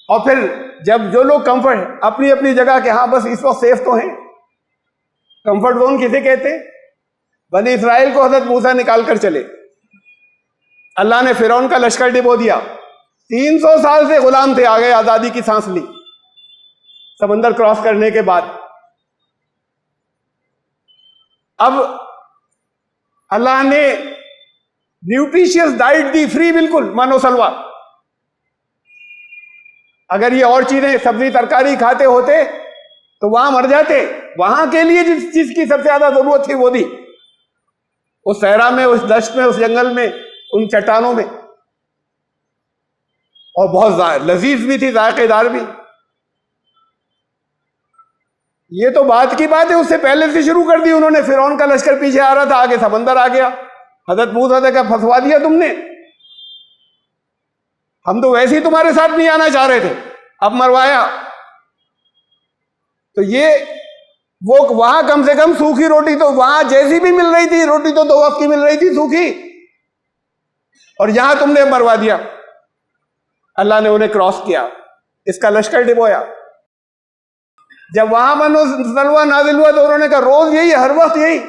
और फिर जब जो लोग कंफर्ट अपनी अपनी जगह के, हाँ बस इस वक्त सेफ तो हैं, कंफर्ट जोन किसे कहते हैं? बनी इस्राइल को हजरत मूसा निकाल कर चले, अल्लाह ने फिरौन का लश्कर डिबो दिया, 300 साल से गुलाम थे, आ गए, आजादी की सांस ली समंदर क्रॉस करने के बाद। अब अल्लाह ने न्यूट्रिशियस डाइट दी, फ्री बिल्कुल, मानो सलवार। अगर ये और चीजें सब्जी तरकारी खाते होते तो वहां मर जाते। वहां के लिए जिस चीज की सबसे ज्यादा जरूरत थी वो दी, उस सहरा में, उस दश्त में, उस जंगल में, उन चट्टानों में, और बहुत लजीज भी थी, जायकेदार भी। ये तो बात की बात है, उससे पहले से शुरू कर दी उन्होंने। फिरौन का लश्कर पीछे आ रहा था, आगे समंदर आ गया, हजरत मूसा ने कहा फंसवा दिया तुमने, हम तो वैसे ही तुम्हारे साथ नहीं आना चाह रहे थे, अब मरवाया। तो ये वो वहां कम से कम सूखी रोटी तो वहां जैसी भी मिल रही थी, रोटी तो 2 वक्त की मिल रही थी सूखी, और यहां तुमने मरवा दिया। अल्लाह ने उन्हें क्रॉस किया, इसका लश्कर डिबोया। जब वहां मनो सलवा नाजिल हुआ तो उन्होंने कहा रोज यही, हर वक्त यही,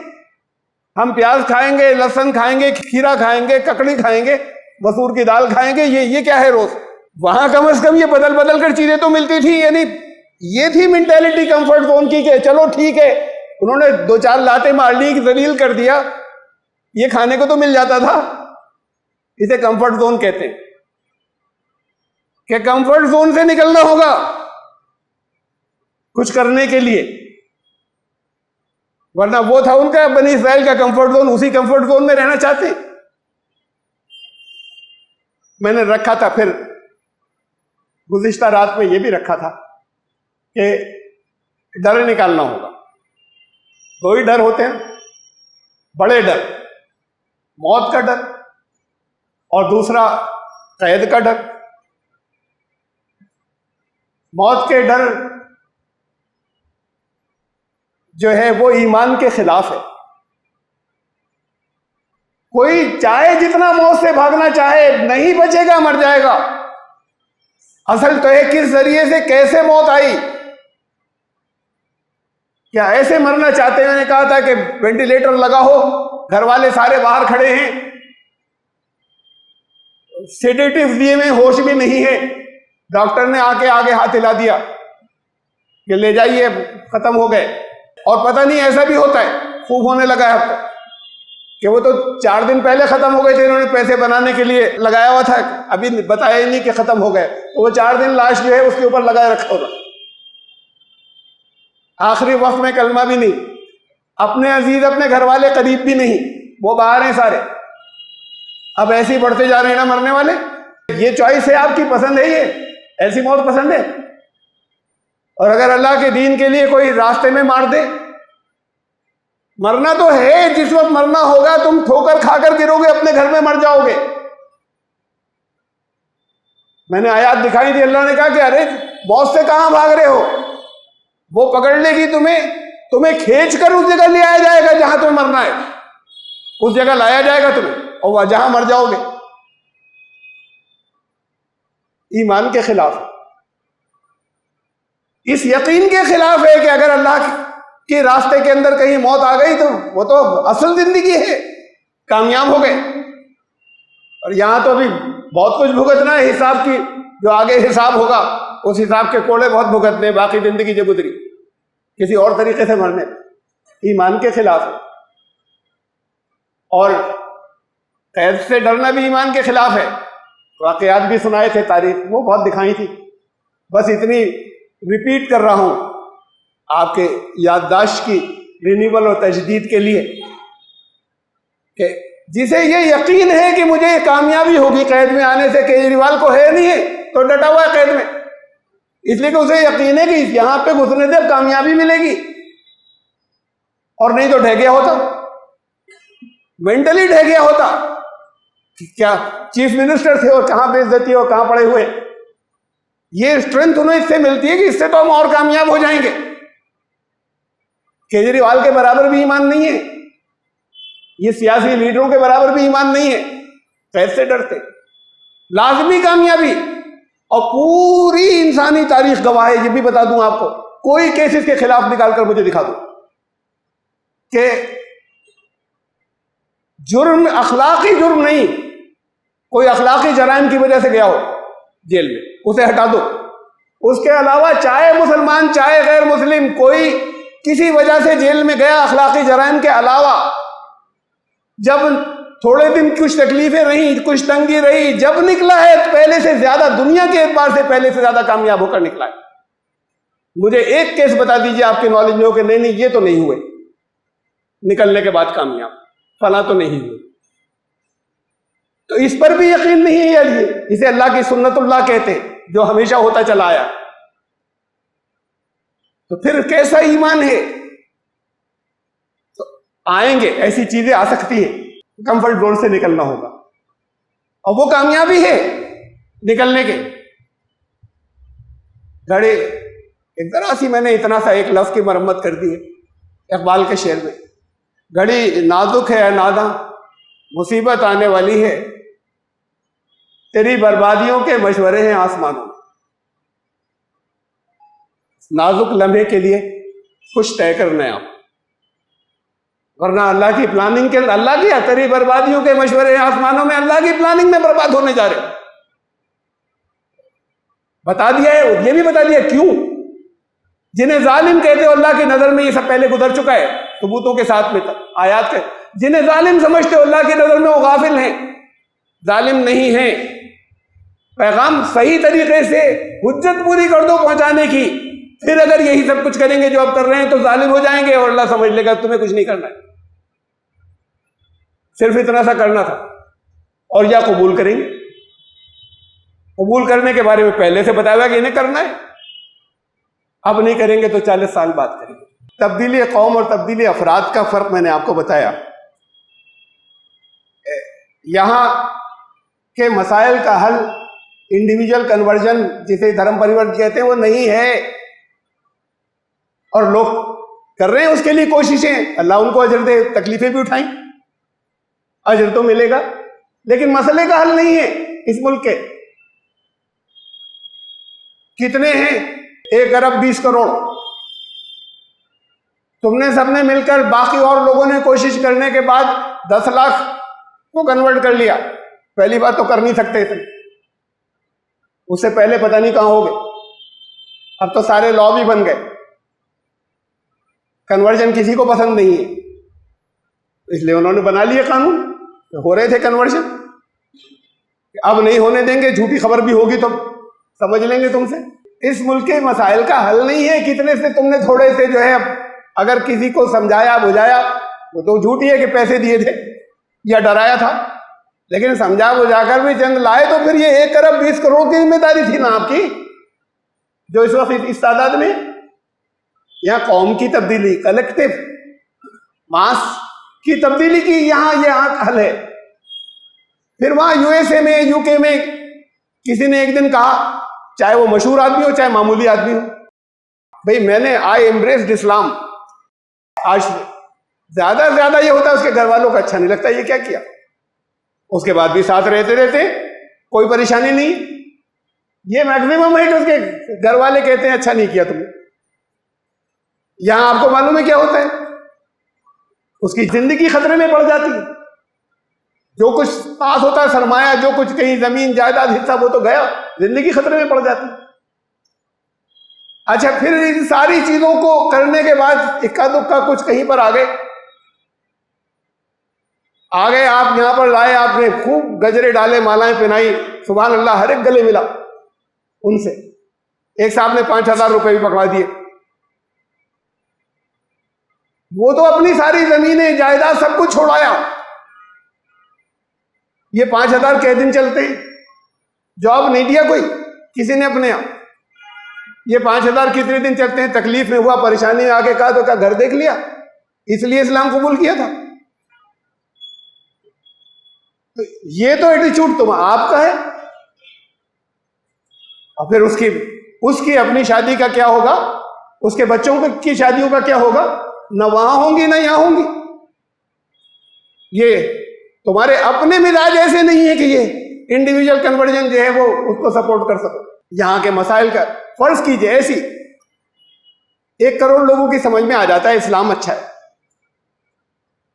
हम प्याज खाएंगे, लहसुन खाएंगे, खीरा खाएंगे, ककड़ी खाएंगे, मसूर की दाल खाएंगे, ये क्या है रोज? वहां कम से कम ये बदल बदल कर चीजें तो मिलती थी। यानी ये थी मेंटेलिटी कंफर्ट जोन की, कि चलो ठीक है, उन्होंने 2-4 लाते मार ली, जलील कर दिया, ये खाने को तो मिल जाता था। इसे कंफर्ट जोन कहते हैं, कि कंफर्ट जोन से निकलना होगा कुछ करने के लिए, वरना वो था उनका बनी इस्राइल का कंफर्ट जोन, उसी कंफर्ट जोन में रहना चाहते। मैंने रखा था, फिर गुज़िश्ता रात में ये भी रखा था कि डर निकालना होगा। 2 ही डर होते हैं, बड़े डर, मौत का डर और दूसरा कैद का डर। मौत के डर जो है वो ईमान के खिलाफ है। कोई चाहे जितना मौत से भागना चाहे, नहीं बचेगा, मर जाएगा। असल तो है किस जरिए से, कैसे मौत आई। क्या ऐसे मरना चाहते हैं? मैंने कहा था कि वेंटिलेटर लगा हो, घर वाले सारे बाहर खड़े हैं, सेडेटिव दिए में, होश भी नहीं है, डॉक्टर ने आके आगे हाथ हिला दिया कि ले जाइए, खत्म हो गए। और पता नहीं ऐसा भी होता है, खूब होने लगा है अब तो, कि वो तो 4 दिन पहले खत्म हो गए थे, इन्होंने पैसे बनाने के लिए लगाया हुआ था, अभी बताया ही नहीं कि खत्म हो गए। तो वो 4 दिन लाश जो है उसके ऊपर लगाए रखा होगा। आखिरी वक्त में कलमा भी नहीं, अपने अजीज, अपने घर वाले करीब भी नहीं, वो बाहर हैं सारे। अब ऐसे ही बढ़ते जा रहे हैं ना मरने वाले। ये चॉइस है आपकी, पसंद है, ये ऐसी मौत पसंद है। और अगर अल्लाह के दीन के लिए कोई रास्ते में मार दे, मरना तो है, जिस वक्त मरना होगा तुम ठोकर खाकर गिरोगे, अपने घर में मर जाओगे। मैंने आयत दिखाई थी, अल्लाह ने कहा कि अरे मौत से कहां भाग रहे हो, वो पकड़ लेगी तुम्हें खींच कर उस जगह ले आया जाएगा जहां तुम्हें मरना है, उस जगह लाया जाएगा तुम्हें, और वह जहां मर जाओगे। ईमान के खिलाफ, इस यकीन के खिलाफ है कि अगर अल्लाह के रास्ते के अंदर कहीं मौत आ गई तो वो तो असल जिंदगी है, कामयाब हो गए। और यहां तो अभी बहुत कुछ भुगतना है, हिसाब की, जो आगे हिसाब होगा उस हिसाब के कोड़े बहुत भुगतने, बाकी जिंदगी जो गुजरी किसी और तरीके से मरने। ईमान के खिलाफ है। और कैद से डरना भी ईमान के खिलाफ है। वाकयात भी सुनाए थे, तारीख वो बहुत दिखाई थी, बस इतनी रिपीट कर रहा हूं आपके याददाश्त की रिन्यूअल और तजदीद के लिए कि जिसे ये यकीन है कि मुझे कामयाबी होगी कैद में आने से, केजरीवाल को है नहीं है तो डटा हुआ है कैद में, इसलिए कि उसे यकीन है कि यहां पे घुसने से कामयाबी मिलेगी, और नहीं तो ढह गया होता, मेंटली ढह गया होता। क्या चीफ मिनिस्टर थे और कहां बेइज्जती और कहां पड़े हुए। ये स्ट्रेंथ उन्हें इससे मिलती है कि इससे तो हम और कामयाब हो जाएंगे। केजरीवाल के बराबर भी ईमान नहीं है, ये सियासी लीडरों के बराबर भी ईमान नहीं है, कैसे डरते। लाजमी कामयाबी, और पूरी इंसानी तारीख गवाह है। ये भी बता दूं आपको, कोई केस इसके खिलाफ निकालकर मुझे दिखा दो कि जुर्म, अखलाकी जुर्म नहीं, कोई अखलाकी जराइम की वजह से गया हो जेल में, उसे हटा दो। उसके अलावा चाहे मुसलमान चाहे गैर मुस्लिम, कोई किसी वजह से जेल में गया अखलाकी जराइम के अलावा, जब थोड़े दिन कुछ तकलीफें रही, कुछ तंगी रही, जब निकला है पहले से ज्यादा, दुनिया के एतबार से पहले से ज्यादा कामयाब होकर निकला है। मुझे एक केस बता दीजिए आपके नॉलेज में हो कि नहीं नहीं ये तो नहीं हुए, निकलने के बाद कामयाब, फला तो नहीं हुए। तो इस पर भी यकीन नहीं है यार, ये इसे अल्लाह की सुन्नतुल्लाह कहते हैं, जो हमेशा होता चला आया। तो फिर कैसा ईमान है। तो आएंगे, ऐसी चीजें आ सकती है, कंफर्ट जोन से निकलना होगा, और वो कामयाबी है निकलने के। घड़ी एक तरह सी मैंने इतना सा एक लफ्ज की मरम्मत कर दी है इकबाल के शेर में, घड़ी नाजुक है नादा, मुसीबत आने वाली है, तेरी बर्बादियों के मशवरे हैं आसमानों में। नाजुक लम्हे के लिए कुछ तय करना है आप, वरना अल्लाह की प्लानिंग के, अल्लाह की तेरी बर्बादियों के मशवरे हैं आसमानों में, अल्लाह की प्लानिंग में बर्बाद होने जा रहे। बता दिया है, ये भी बता दिया क्यों। जिन्हें जालिम कहते हो अल्लाह की नजर में ये सब पहले गुजर चुका है, सबूतों के साथ में आयात के। जिन्हें जालिम समझते हो अल्लाह की नजर में वो गाफिल हैं, जालिम नहीं हैं। पैगाम सही तरीके से हुज्जत पूरी कर दो पहुंचाने की, फिर अगर यही सब कुछ करेंगे जो अब कर रहे हैं तो जालिम हो जाएंगे और अल्लाह समझ लेगा तुम्हें कुछ नहीं करना है, सिर्फ इतना सा करना था। और या कबूल करेंगे, कबूल करने के बारे में पहले से बताया हुआ कि इन्हें करना है, अब नहीं करेंगे तो 40 साल बाद करेंगे। तब्दीली कौम और तब्दीली अफराद का फर्क मैंने आपको बताया। यहां के मसाइल का हल इंडिविजुअल कन्वर्जन, जिसे धर्म परिवर्तन कहते हैं, वो नहीं है, और लोग कर रहे हैं उसके लिए कोशिशें। अल्लाह उनको अजर दे, तकलीफें भी उठाएं, अजर तो मिलेगा, लेकिन मसले का हल नहीं है। इस मुल्क के कितने हैं, 1 अरब 20 करोड़। तुमने सबने मिलकर, बाकी और लोगों ने कोशिश करने के बाद 10 लाख को कन्वर्ट कर लिया। पहली बात तो कर नहीं सकते थे, उससे पहले पता नहीं कहां हो गए। अब तो सारे लॉ भी बन गए, कन्वर्जन किसी को पसंद नहीं है, इसलिए उन्होंने बना लिया कानून। तो हो रहे थे कन्वर्जन, अब नहीं होने देंगे, झूठी खबर भी होगी तो समझ लेंगे तुमसे। इस मुल्क के मसाइल का हल नहीं है कितने से तुमने थोड़े से जो है, अगर किसी को समझाया बुझाया, वो तो झूठी है कि पैसे दिए थे या डराया था, लेकिन समझा बुझाकर भी चंद लाए, तो फिर ये 1 अरब 20 करोड़ की जिम्मेदारी थी ना आपकी, जो इस वक्त इस तादाद में। यहां कौम की तब्दीली, कलेक्टिव मास की तब्दीली की यहां हल है। फिर वहां यूएसए में, यूके में किसी ने एक दिन कहा, चाहे वो मशहूर आदमी हो चाहे मामूली आदमी हो, भाई मैंने आई एम्ब्रेस्ड इस्लाम। आज ज्यादा से ज्यादा ये होता है उसके घर वालों को अच्छा नहीं लगता, ये क्या किया, उसके बाद भी साथ रहते रहते कोई परेशानी नहीं। ये मैक्सिमम है कि उसके घर वाले कहते हैं अच्छा नहीं किया तुमने। यहां आपको मालूम है क्या होता है, उसकी जिंदगी खतरे में पड़ जाती है। जो कुछ पास होता है सरमाया, जो कुछ कहीं जमीन जायदाद हिस्सा, वो तो गया, जिंदगी खतरे में पड़ जाती है। अच्छा, फिर इन सारी चीजों को करने के बाद इक्का दुक्का कुछ कहीं पर आ गए, आप यहां पर लाए, आपने खूब गजरे डाले, मालाएं पहनाई, सुभान अल्लाह, हर एक गले मिला उनसे। एक साहब ने 5,000 रुपए भी पकड़ा दिए। वो तो अपनी सारी जमीनें जायदाद सब कुछ छोड़ाया, ये 5,000 कै दिन चलते हैं? जॉब नहीं दिया कोई किसी ने अपने यहाँ। ये 5,000 कितने दिन चलते हैं? तकलीफ में हुआ, परेशानी में आके कहा तो क्या घर देख लिया? इसलिए इस्लाम कबूल किया था। तो ये तो एटीट्यूड तुम आपका है। और फिर उसकी अपनी शादी का क्या होगा? उसके बच्चों की शादियों का क्या होगा? न वहां होंगी ना यहां होंगी। ये तुम्हारे अपने मिजाज ऐसे नहीं है कि ये इंडिविजुअल कन्वर्जन जो है वो उसको सपोर्ट कर सको। यहां के मसाइल का फर्ज कीजिए ऐसी 1 करोड़ लोगों की समझ में आ जाता है इस्लाम अच्छा है,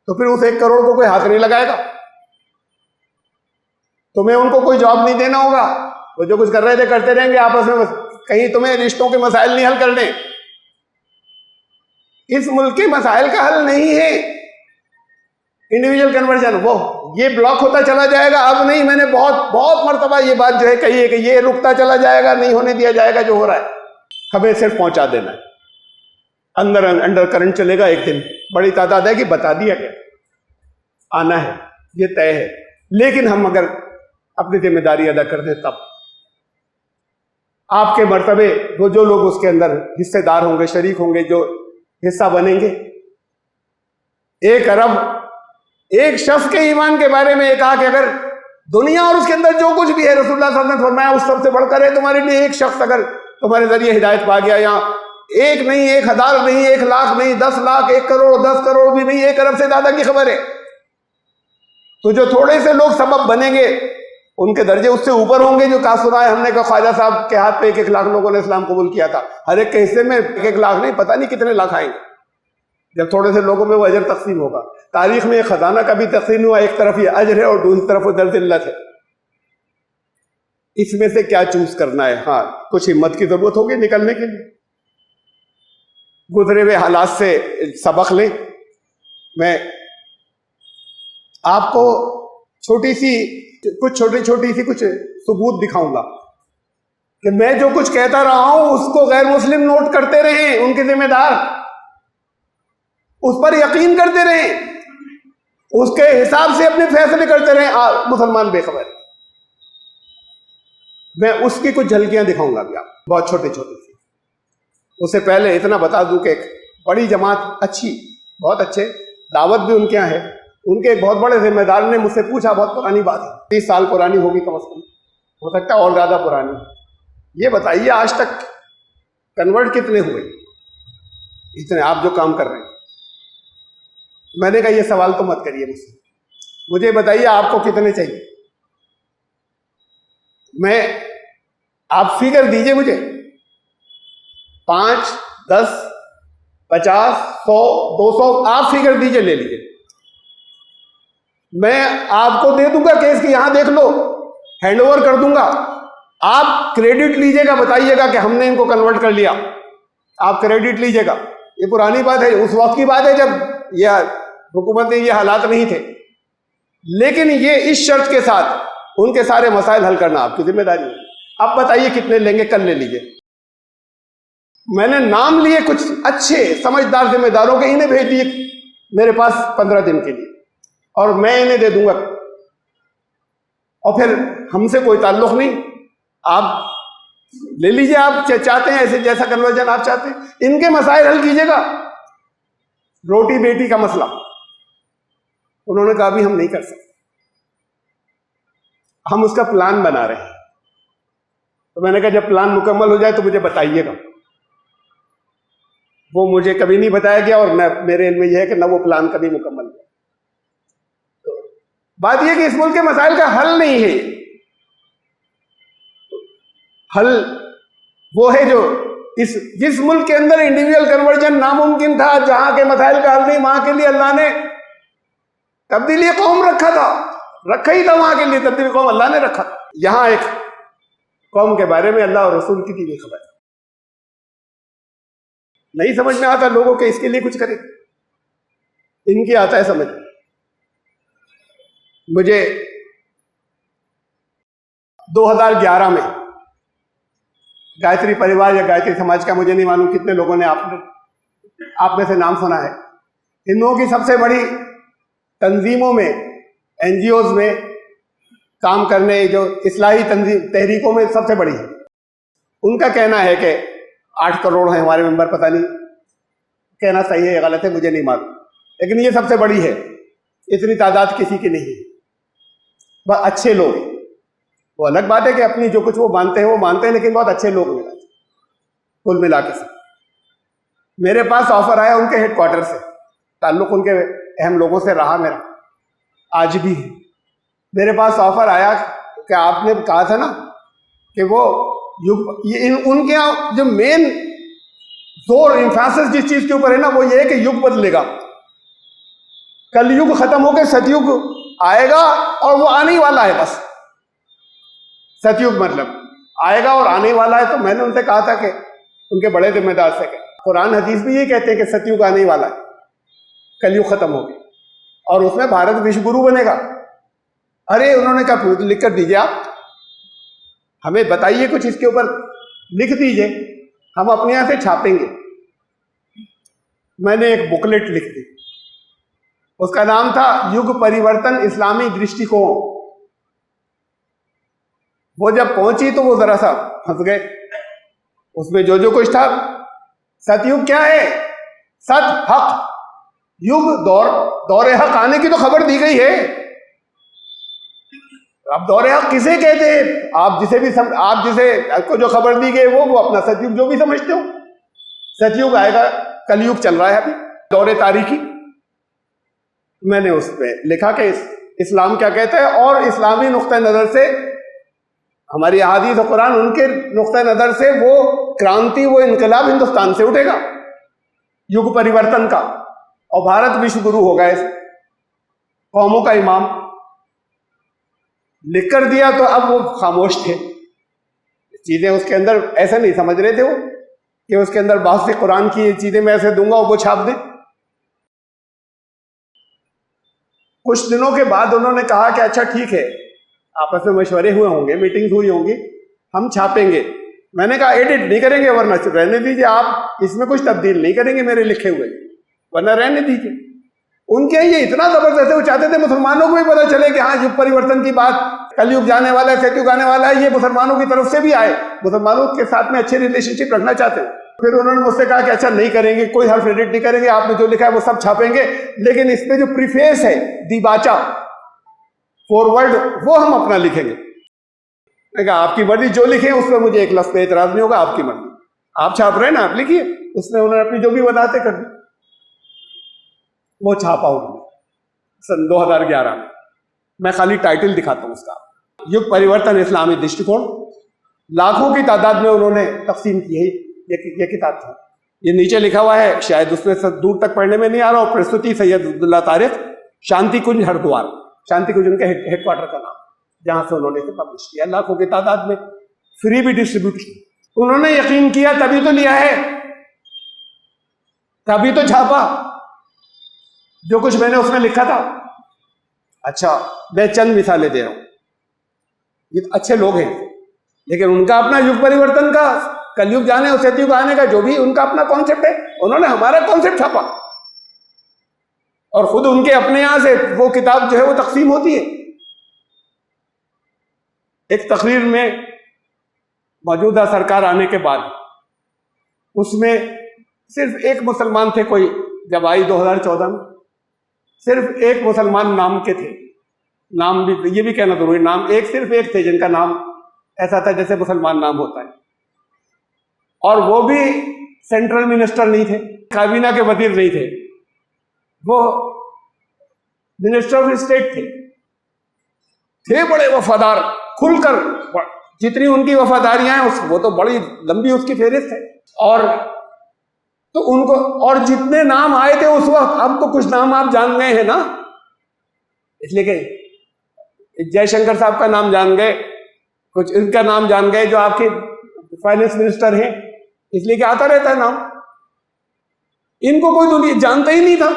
तो फिर उस 1 करोड़ को कोई हाथ नहीं लगाएगा। तुम्हें उनको कोई जॉब नहीं देना होगा, वो जो कुछ कर रहे थे करते रहेंगे आपस में, कहीं तुम्हें रिश्तों के मसाइल नहीं हल करने। इस मुल्क के मसाइल का हल नहीं है इंडिविजुअल कन्वर्जन, वो ये ब्लॉक होता चला जाएगा। अब नहीं, मैंने बहुत बहुत मर्तबा ये बात जो है कही है कि ये रुकता चला जाएगा, नहीं होने दिया जाएगा जो हो रहा है। हमें सिर्फ पहुंचा देना है, अंडर करंट चलेगा। एक दिन बड़ी तादाद है कि बता दिया गया आना है, ये तय है। लेकिन हम अगर अपनी जिम्मेदारी अदा कर दें तब आपके मर्तबे वो जो लोग उसके अंदर हिस्सेदार होंगे, शरीक होंगे, जो हिस्सा बनेंगे। 1 अरब एक शख्स के ईमान के बारे में कहा कि अगर दुनिया और उसके अंदर जो कुछ भी है, रसूलुल्लाह सल्लल्लाहु अलैहि वसल्लम ने फरमाया उस सबसे बढ़कर है तुम्हारे लिए एक शख्स अगर तुम्हारे जरिए हिदायत पा गया। या 1 नहीं, 1,000 नहीं, 1 लाख नहीं, 10 लाख, 1 करोड़, 10 करोड़ भी नहीं, 1 अरब से ज्यादा की खबर है। तो जो थोड़े से लोग सबब बनेंगे उनके दर्जे उससे ऊपर होंगे। जो कहा सुना है हमने, कहा ख्वाजा साहब के हाथ पे 1-1 लाख लोगों ने इस्लाम कबूल किया था। हर एक के हिस्से में 1-1 लाख नहीं, पता नहीं कितने लाख आएंगे जब थोड़े से लोगों में वो अजर तकसीम होगा। तारीख में खजाना का भी तकसीम हुआ, एक तरफ ये अजर है और दूसरी तरफ दर्द इल्लत है। इसमें से क्या चूज करना है? हाँ, कुछ हिम्मत की जरूरत होगी निकलने के लिए। गुजरे हुए हालात से सबक लें। मैं आपको छोटी सी कुछ सबूत दिखाऊंगा कि मैं जो कुछ कहता रहा हूं उसको गैर मुस्लिम नोट करते रहे, उनके जिम्मेदार उस पर यकीन करते रहे, उसके हिसाब से अपने फैसले करते रहे। मुसलमान बेखबर। मैं उसकी कुछ झलकियां दिखाऊंगा भी आप, बहुत छोटी सी। उससे पहले इतना बता दूं कि एक बड़ी जमात अच्छी, बहुत अच्छे, दावत भी उनके यहाँ है। उनके एक बहुत बड़े जिम्मेदार ने मुझसे पूछा, बहुत पुरानी बात है, 30 साल पुरानी होगी कम से कम, हो सकता है और ज्यादा पुरानी। ये बताइए आज तक कन्वर्ट कितने हुए? इतने आप जो काम कर रहे हैं। मैंने कहा ये सवाल तो मत करिए मुझसे, मुझे बताइए आपको कितने चाहिए। आप फिगर दीजिए मुझे, 5, 10, 50, 100, 200, आप फिगर दीजिए, ले लीजिए। मैं आपको दे दूंगा केस की, यहां देख लो, हैंडओवर कर दूंगा। आप क्रेडिट लीजिएगा, बताइएगा कि हमने इनको कन्वर्ट कर लिया। आप क्रेडिट लीजिएगा। ये पुरानी बात है, उस वक्त की बात है जब यह हुकूमत में ये हालात नहीं थे। लेकिन ये इस शर्त के साथ उनके सारे मसाइल हल करना आपकी जिम्मेदारी है। अब बताइए कितने लेंगे, कल ले लीजिए। मैंने नाम लिए कुछ अच्छे समझदार जिम्मेदारों के, इन्हें भेज दिए मेरे पास 15 दिन के लिए, और मैं इन्हें दे दूंगा। और फिर हमसे कोई ताल्लुक नहीं, आप ले लीजिए। आप चाहते हैं ऐसे जैसा कन्वर्जन आप चाहते हैं, इनके मसाइल हल कीजिएगा। रोटी बेटी का मसला उन्होंने कहा अभी हम नहीं कर सकते, हम उसका प्लान बना रहे हैं। तो मैंने कहा जब प्लान मुकम्मल हो जाए तो मुझे बताइएगा। वो मुझे कभी नहीं बताया गया, और मेरे इल्म में यह है कि ना वो प्लान कभी मुकम्मल हुआ। तो बात यह कि इस मुल्क के मसाइल का हल नहीं है। हल वो है जो जिस मुल्क के अंदर इंडिविजुअल कन्वर्जन नामुमकिन था, जहां के मसाइल का हल नहीं, वहां के लिए अल्लाह ने तब्दीली कौम रखा ही था। वहां के लिए तब्दीली कौम अल्लाह ने रखा। यहां एक कौम के बारे में अल्लाह और रसूल की दी गई खबर नहीं समझ में आता लोगों के, इसके लिए कुछ करें। इनकी आता है समझ। मुझे 2011 में गायत्री परिवार या गायत्री समाज का, मुझे नहीं मालूम कितने लोगों ने आप में से नाम सुना है। इन लोगों की सबसे बड़ी तंजीमों में, एनजीओज में काम करने जो इस्लाही तहरीकों में सबसे बड़ी है। उनका कहना है कि 8 करोड़ हैं हमारे मेंबर, पता नहीं कहना सही है या गलत है मुझे नहीं मालूम, लेकिन ये सबसे बड़ी है, इतनी तादाद किसी की नहीं है। बहुत अच्छे लोग हैं, वो अलग बात है कि अपनी जो कुछ वो मानते हैं, लेकिन बहुत अच्छे लोग मिला कुल मिला के। मेरे पास ऑफर आया उनके हेडक्वार्टर से, ताल्लुक उनके अहम लोगों से रहा मेरा, आज भी है। मेरे पास ऑफर आया कि आपने कहा था ना कि वो युग, उनके यहाँ जो मेन जोर इंफेसिस जिस चीज के ऊपर है ना, वो ये है कि युग बदलेगा, कलयुग खत्म होकर सतयुग आएगा और वो आने ही वाला है। बस सतयुग मतलब आएगा और आने वाला है। तो मैंने उनसे कहा था कि उनके बड़े जिम्मेदार से, कुरान हदीस भी ये कहते हैं कि सतयुग आने ही वाला है, कलयुग खत्म हो गया और उसमें भारत विश्व गुरु बनेगा। अरे उन्होंने कहा लिख कर दीजिए, आप हमें बताइए कुछ इसके ऊपर लिख दीजिए, हम अपने यहां से छापेंगे। मैंने एक बुकलेट लिख दी, उसका नाम था युग परिवर्तन इस्लामी दृष्टिकोण। वो जब पहुंची तो वो जरा सा फंस गए उसमें, जो कुछ था। सतयुग क्या है? सत हक युग, दौरे हक आने की तो खबर दी गई है। अब दौरे हक किसे कहते हैं? आप जिसे आपको जो खबर दी गई वो अपना सतयुग जो भी समझते हो। सतयुग आएगा, कलयुग चल रहा है अभी, दौरे तारीखी। मैंने उस पर लिखा कि इस्लाम क्या कहता है, और इस्लामी नुक्ता नजर से हमारी अहादीस और कुरान, उनके नुक्ता नजर से वो क्रांति, वो इनकलाब हिंदुस्तान से उठेगा, युग परिवर्तन का, और भारत विश्व गुरु होगा, इस कौमों का इमाम। लिख कर दिया तो अब वो खामोश थे, चीजें उसके अंदर ऐसे नहीं समझ रहे थे वो कि उसके अंदर बहुत से कुरान की चीजें मैं ऐसे दूंगा और वो छाप दे। कुछ दिनों के बाद उन्होंने कहा कि अच्छा ठीक है, आपस में मशवरे हुए होंगे, मीटिंग हुई होंगी, हम छापेंगे। मैंने कहा एडिट नहीं करेंगे, वरना रहने दीजिए, आप इसमें कुछ तब्दील नहीं करेंगे मेरे लिखे हुए, वरना रहने दीजिए। उनके ये इतना जबरदस्त है, वो चाहते थे मुसलमानों को भी पता चले कि हाँ युग परिवर्तन की बात, कलयुग जाने वाला है, सतयुग आने वाला है, ये मुसलमानों की तरफ से भी आए, मुसलमानों के साथ में अच्छे रिलेशनशिप रखना चाहते हैं। फिर उन्होंने मुझसे कहा कि अच्छा नहीं करेंगे, कोई हर्फ एडिट नहीं करेंगे, आपने जो लिखा है वो सब छापेंगे, लेकिन इसमें जो प्रीफेस है, दीबाचा, फॉरवर्ड, वो हम अपना लिखेंगे। मैं कहा आपकी मर्जी, जो लिखे उसमें मुझे एक लफ्ज पे एतराज नहीं होगा, आपकी मर्जी, आप छाप रहे हैं ना, आप लिखिए। उसमें उन्होंने अपनी जो भी वजाहतें कर दी, वो छापा उन्होंने सन 2011 में। मैं खाली टाइटल दिखाता हूं उसका, युग परिवर्तन इस्लामी दृष्टिकोण। लाखों की तादाद में उन्होंने तकसीम की है ये किताब थी। ये नीचे लिखा हुआ है, शायद उसमें से दूर तक पढ़ने में नहीं आ रहा, और प्रस्तुति सैयद अब्दुल्ला तारिक, शांति कुंज हरिद्वार, शांति कुंज उनके हेडक्वार्टर का नाम, जहां से उन्होंने इसे पब्लिश किया, लाखों की तादाद में, फ्री भी डिस्ट्रीब्यूट किया। उन्होंने यकीन किया तभी तो लिया है, तभी तो छापा जो कुछ मैंने उसमें लिखा था। अच्छा, मैं चंद मिसालें दे रहा हूं। ये अच्छे लोग हैं, लेकिन उनका अपना युग परिवर्तन का, कलयुग जाने और सतयुग आने का जो भी उनका अपना कॉन्सेप्ट है, उन्होंने हमारा कॉन्सेप्ट छापा, और खुद उनके अपने यहां से वो किताब जो है वो तकसीम होती है। एक तकरीर में मौजूदा सरकार आने के बाद, उसमें सिर्फ एक मुसलमान थे, कोई जब आई 2014 में, सिर्फ एक मुसलमान नाम के थे, नाम भी ये भी कहना जरूरी, नाम सिर्फ एक थे जिनका नाम ऐसा था जैसे मुसलमान नाम होता है, और वो भी सेंट्रल मिनिस्टर नहीं थे, काबीना के वजीर नहीं थे, वो मिनिस्टर ऑफ स्टेट थे बड़े वफादार, खुलकर, जितनी उनकी वफादारियां हैं वो तो बड़ी लंबी उसकी फेहरिस्त है। और तो उनको, और जितने नाम आए थे उस वक्त, अब तो कुछ नाम आप जान गए हैं ना, इसलिए कि जयशंकर साहब का नाम जान गए, कुछ इनका नाम जान गए जो आपके फाइनेंस मिनिस्टर हैं, इसलिए कि आता रहता है नाम। इनको कोई दुनिया जानता ही नहीं था,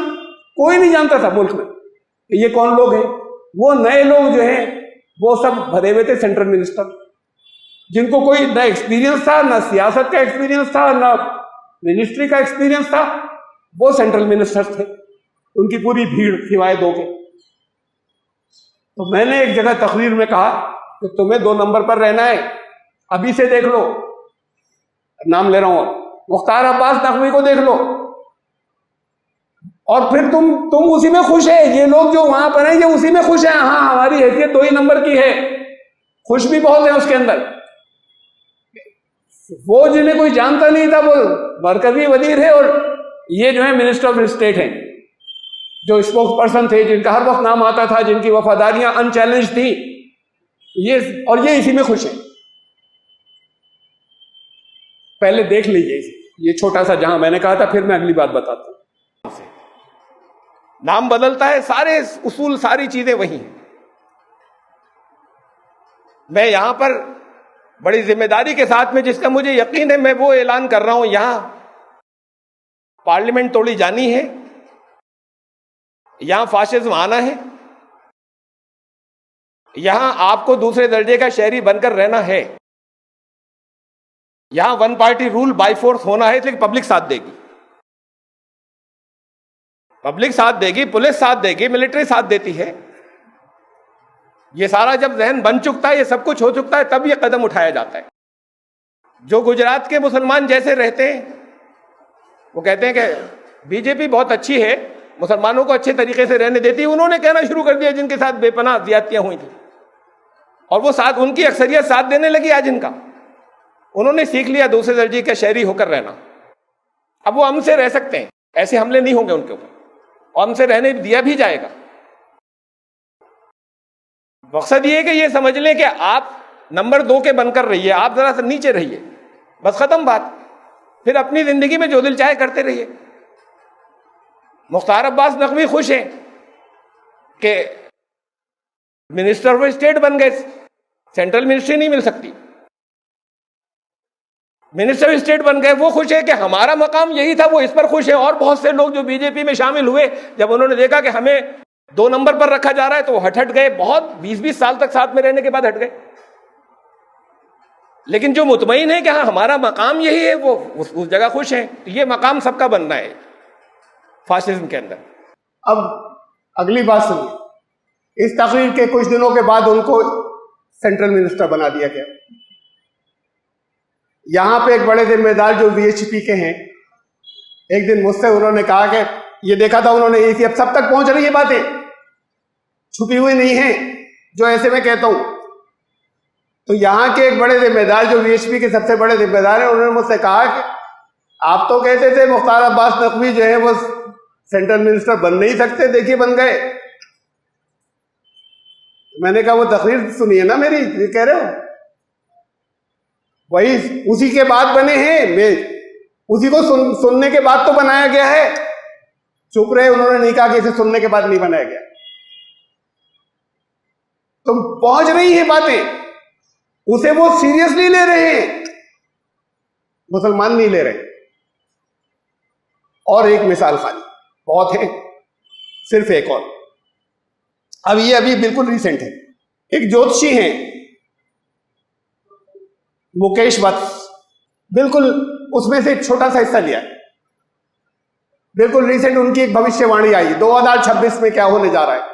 कोई नहीं जानता था मुल्क में कि ये कौन लोग हैं। वो नए लोग जो हैं वो सब भरे हुए थे सेंट्रल मिनिस्टर, जिनको कोई ना एक्सपीरियंस था, ना सियासत का एक्सपीरियंस था, ना मिनिस्ट्री का एक्सपीरियंस था, वो सेंट्रल मिनिस्टर थे। उनकी पूरी भीड़ सिवाय दो के। तो मैंने एक जगह तकरीर में कहा कि तुम्हें 2 नंबर पर रहना है, अभी से देख लो, नाम ले रहा हूं, मुख्तार अब्बास नकवी को देख लो, और फिर तुम उसी में खुश है। ये लोग जो वहां पर हैं ये उसी में खुश है। हाँ, हमारी हैसियत 2 ही नंबर की है, खुश भी बहुत है उसके अंदर। वो जिन्हें कोई जानता नहीं था वो मरकजी वजीर है, और ये जो है मिनिस्टर ऑफ स्टेट हैं, जो स्पोक्स पर्सन थे, जिनका हर वक्त नाम आता था, जिनकी वफादारियां अनचैलेंज थी, ये इसी में खुश है। पहले देख लीजिए ये छोटा सा, जहां मैंने कहा था, फिर मैं अगली बात बताता हूं। नाम बदलता है, सारे उसूल, सारी चीजें वही हैं। मैं यहां पर बड़ी जिम्मेदारी के साथ में, जिसका मुझे यकीन है, मैं वो ऐलान कर रहा हूं, यहां पार्लियामेंट तोड़ी जानी है, यहां फाशिज्म आना है, यहां आपको दूसरे दर्जे का शहरी बनकर रहना है, यहां 1 पार्टी रूल बाय फोर्स होना है। लेकिन पब्लिक साथ देगी, पब्लिक साथ देगी, पुलिस साथ देगी, मिलिट्री साथ देती है। ये सारा जब जहन बन चुकता है, ये सब कुछ हो चुकता है, तब ये कदम उठाया जाता है। जो गुजरात के मुसलमान जैसे रहते हैं, वो कहते हैं कि बीजेपी बहुत अच्छी है, मुसलमानों को अच्छे तरीके से रहने देती है, उन्होंने कहना शुरू कर दिया जिनके साथ बेपनाह ज्यादतियां हुई थी, और वो साथ, उनकी अक्सरियत साथ देने लगी आज इनका। उन्होंने सीख लिया दूसरे दर्जे का शहरी होकर रहना। अब वो हमसे रह सकते हैं, ऐसे हमले नहीं होंगे उनके ऊपर, और हमसे रहने दिया भी जाएगा। मकसद ये है कि ये समझ लें कि आप नंबर 2 के बनकर रहिए, आप जरा सा नीचे रहिए, बस खत्म बात। फिर अपनी जिंदगी में जो दिल चाहे करते रहिए। मुख्तार अब्बास नकवी खुश हैं कि मिनिस्टर ऑफ स्टेट बन गए, सेंट्रल मिनिस्ट्री नहीं मिल सकती, मिनिस्टर ऑफ स्टेट बन गए, वो खुश है कि हमारा मकाम यही था, वो इस पर खुश है। और बहुत से लोग जो बीजेपी में शामिल हुए, जब उन्होंने देखा कि हमें 2 नंबर पर रखा जा रहा है, तो हट गए। बहुत 20-20 साल तक साथ में रहने के बाद हट गए। लेकिन जो मुतमईन है कि हाँ हमारा मकाम यही है, वो उस जगह खुश है। तो ये मकाम सबका बनना है फाशिज्म के अंदर। अब अगली बात सुनिए, इस तकरीर के कुछ दिनों के बाद उनको सेंट्रल मिनिस्टर बना दिया गया। यहां पे एक बड़े जिम्मेदार जो वीएचपी के हैं, एक दिन मुझसे उन्होंने कहा कि ये देखा था उन्होंने, ये अब सब तक पहुंच रही है बातें, छुपी हुई नहीं है जो ऐसे मैं कहता हूं। तो यहां के एक बड़े जिम्मेदार जो वीएचपी के सबसे बड़े जिम्मेदार हैं, उन्होंने मुझसे कहा कि आप तो कहते थे मुख्तार अब्बास नकवी जो है वो सेंट्रल मिनिस्टर बन नहीं सकते, देखिए बन गए। मैंने कहा वो तकरीर सुनिए ना मेरी, ये कह रहे हो वही उसी के बाद बने हैं, मैं उसी को सुनने के बाद तो बनाया गया है। चुप रहे, उन्होंने नहीं कहा कि इसे सुनने के बाद नहीं बनाया गया। तो पहुंच रही है बातें, उसे वो सीरियसली ले रहे हैं, मुसलमान नहीं ले रहे। और एक मिसाल खाली बहुत है, सिर्फ एक और, अब ये अभी बिल्कुल रिसेंट है। एक ज्योतिषी हैं मुकेश वत्स, बिल्कुल उसमें से एक छोटा सा हिस्सा लिया है। बिल्कुल रिसेंट उनकी एक भविष्यवाणी आई 2026 में क्या होने जा रहा है।